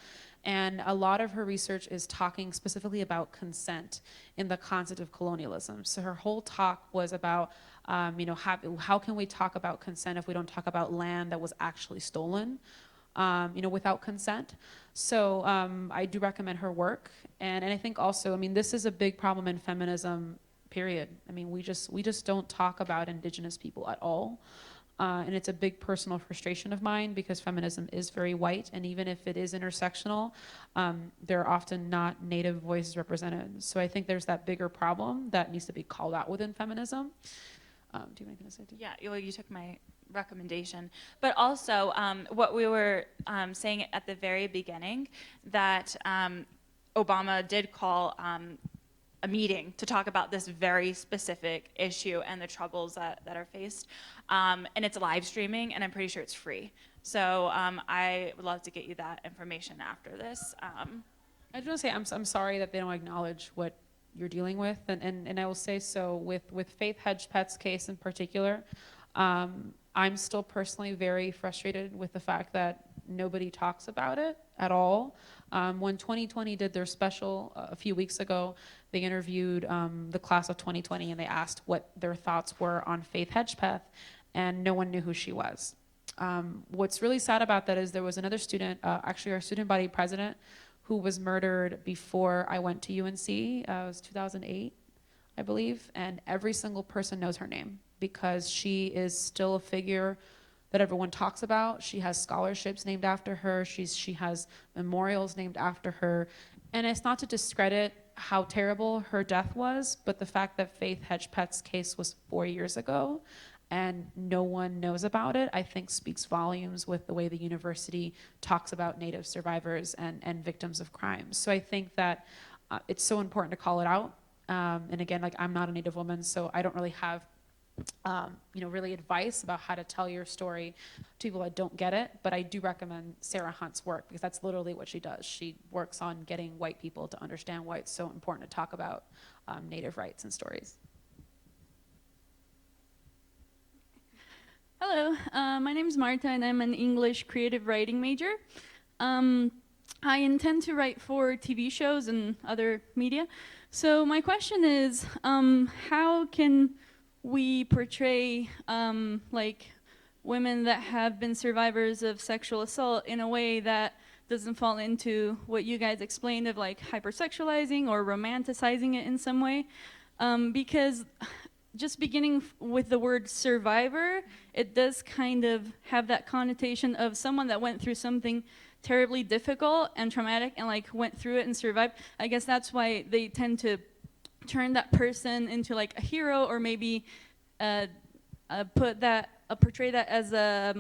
D: And a lot of her research is talking specifically about consent in the concept of colonialism. So her whole talk was about, how can we talk about consent if we don't talk about land that was actually stolen? Without consent. So I do recommend her work. And I think also, this is a big problem in feminism, period. We just don't talk about Indigenous people at all. And it's a big personal frustration of mine because feminism is very white. And even if it is intersectional, there are often not Native voices represented. So I think there's that bigger problem that needs to be called out within feminism. Do you have anything to say?
C: Yeah, well, you took my recommendation. But also, what we were saying at the very beginning, that Obama did call a meeting to talk about this very specific issue and the troubles that are faced. And it's live streaming, and I'm pretty sure it's free. So I would love to get you that information after this.
D: I just want to say I'm sorry that they don't acknowledge what you're dealing with, and I will say so with Faith Hedgepeth's case in particular. I'm still personally very frustrated with the fact that nobody talks about it at all. When 2020 did their special a few weeks ago, they interviewed the class of 2020 and they asked what their thoughts were on Faith Hedgepeth, and no one knew who she was. What's really sad about that is there was another student, actually our student body president, who was murdered before I went to UNC. It was 2008, I believe, and every single person knows her name because she is still a figure that everyone talks about. She has scholarships named after her. She has memorials named after her. And it's not to discredit how terrible her death was, but the fact that Faith Hedgepeth's case was 4 years ago and no one knows about it, I think speaks volumes with the way the university talks about Native survivors and victims of crimes. So I think that it's so important to call it out. And again, I'm not a Native woman, so I don't really have really advice about how to tell your story to people that don't get it, but I do recommend Sarah Hunt's work because that's literally what she does. She works on getting white people to understand why it's so important to talk about Native rights and stories.
H: Hello, my name is Marta and I'm an English creative writing major. I intend to write for TV shows and other media. So my question is, how can we portray women that have been survivors of sexual assault in a way that doesn't fall into what you guys explained of hypersexualizing or romanticizing it in some way? Because just beginning with the word survivor, it does kind of have that connotation of someone that went through something terribly difficult and traumatic and went through it and survived. I guess that's why they tend to turn that person into a hero, or maybe portray that as a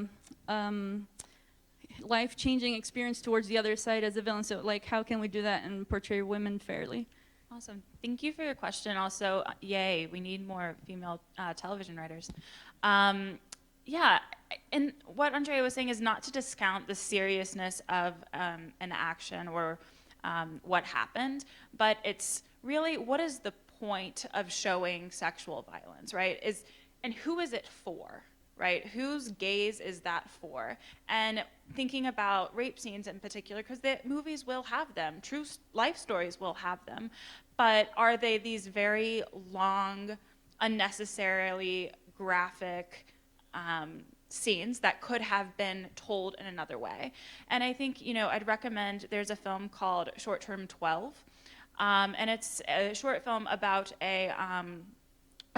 H: life-changing experience towards the other side as a villain. So how can we do that and portray women fairly?
C: Awesome. Thank you for your question. Also, yay, we need more female television writers. Yeah, and what Andrea was saying is not to discount the seriousness of an action or what happened, but it's really what is the point of showing sexual violence, right? And who is it for, right? Whose gaze is that for? And thinking about rape scenes in particular, because the movies will have them, true life stories will have them, but are they these very long, unnecessarily graphic scenes that could have been told in another way? And I think, I'd recommend, there's a film called Short Term 12, and it's a short film about a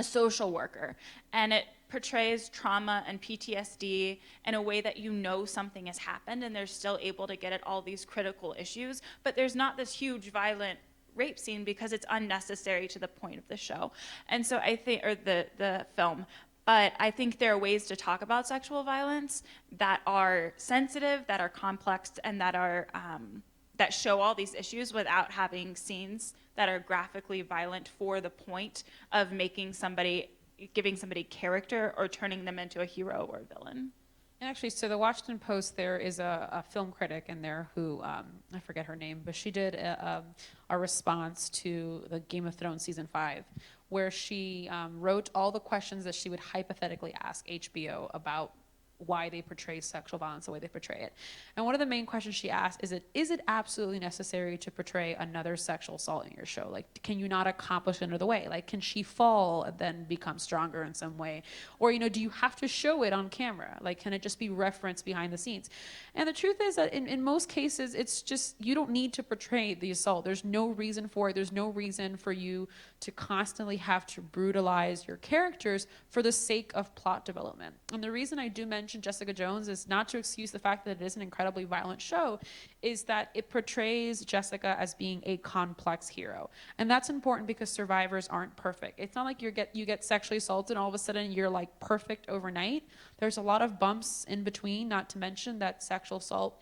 C: social worker, and it portrays trauma and PTSD in a way that something has happened, and they're still able to get at all these critical issues, but there's not this huge violent rape scene because it's unnecessary to the point of the show. And so I think, or the film, but I think there are ways to talk about sexual violence that are sensitive, that are complex, and that are that show all these issues without having scenes that are graphically violent for the point of giving somebody character or turning them into a hero or a villain.
D: And actually, so the Washington Post, there is a film critic in there who, I forget her name, but she did a response to the Game of Thrones season 5, where she wrote all the questions that she would hypothetically ask HBO about why they portray sexual violence the way they portray it. And one of the main questions she asked is it absolutely necessary to portray another sexual assault in your show? Like, can you not accomplish another way? Like, can she fall and then become stronger in some way? Or, do you have to show it on camera? Like, can it just be referenced behind the scenes? And the truth is that in most cases, it's just, you don't need to portray the assault. There's no reason for it. There's no reason for you to constantly have to brutalize your characters for the sake of plot development. And the reason I do mention Jessica Jones is not to excuse the fact that it is an incredibly violent show, is that it portrays Jessica as being a complex hero. And that's important because survivors aren't perfect. It's not like you get sexually assaulted and all of a sudden you're like perfect overnight. There's a lot of bumps in between, not to mention that sexual assault,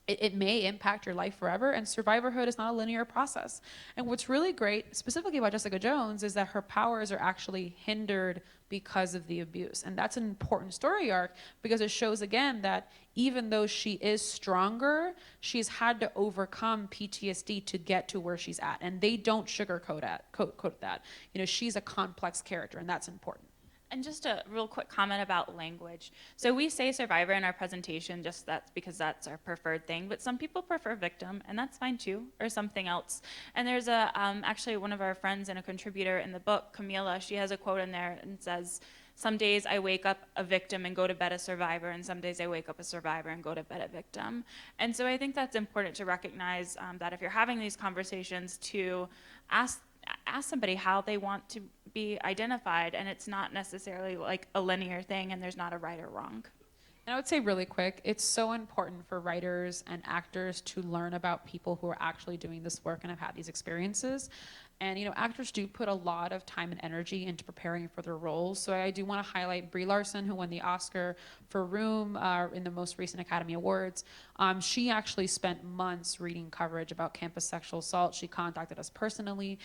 D: it may impact your life forever, and survivorhood is not a linear process. And what's really great, specifically about Jessica Jones, is that her powers are actually hindered because of the abuse. And that's an important story arc because it shows again that even though she is stronger, she's had to overcome PTSD to get to where she's at. And they don't sugarcoat that. She's a complex character, and that's important.
C: And just a real quick comment about language. So we say survivor in our presentation, just that's because that's our preferred thing, but some people prefer victim, and that's fine too, or something else. And there's actually one of our friends and a contributor in the book, Camila, she has a quote in there and says, "Some days I wake up a victim and go to bed a survivor, and some days I wake up a survivor and go to bed a victim." And so I think that's important to recognize that if you're having these conversations, to ask somebody how they want to be identified, and it's not necessarily like a linear thing and there's not a right or wrong.
D: And I would say really quick, it's so important for writers and actors to learn about people who are actually doing this work and have had these experiences. And actors do put a lot of time and energy into preparing for their roles. So I do want to highlight Brie Larson, who won the Oscar for Room in the most recent Academy Awards. She actually spent months reading coverage about campus sexual assault. She contacted us personally.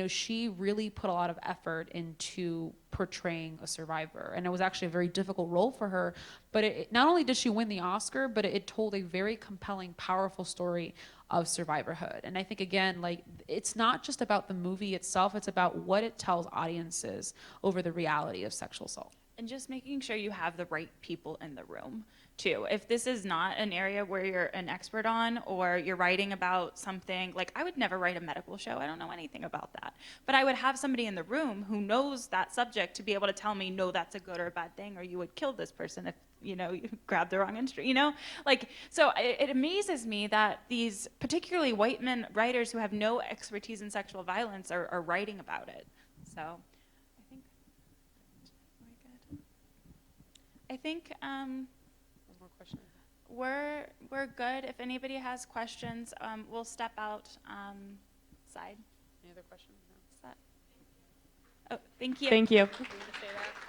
D: She really put a lot of effort into portraying a survivor. And it was actually a very difficult role for her. But not only did she win the Oscar, but it told a very compelling, powerful story of survivorhood. And I think, again, it's not just about the movie itself, it's about what it tells audiences over the reality of sexual assault.
C: And just making sure you have the right people in the room too. If this is not an area where you're an expert on, or you're writing about something, like I would never write a medical show, I don't know anything about that. But I would have somebody in the room who knows that subject to be able to tell me, no, that's a good or a bad thing, or you would kill this person if you grab the wrong instrument, so it amazes me that these particularly white men writers who have no expertise in sexual violence are writing about it. So I think
D: One more question.
C: we're good. If anybody has questions, we'll step out side.
D: Any other questions? No.
C: Oh, thank you.
E: Thank you.
D: You want to say that?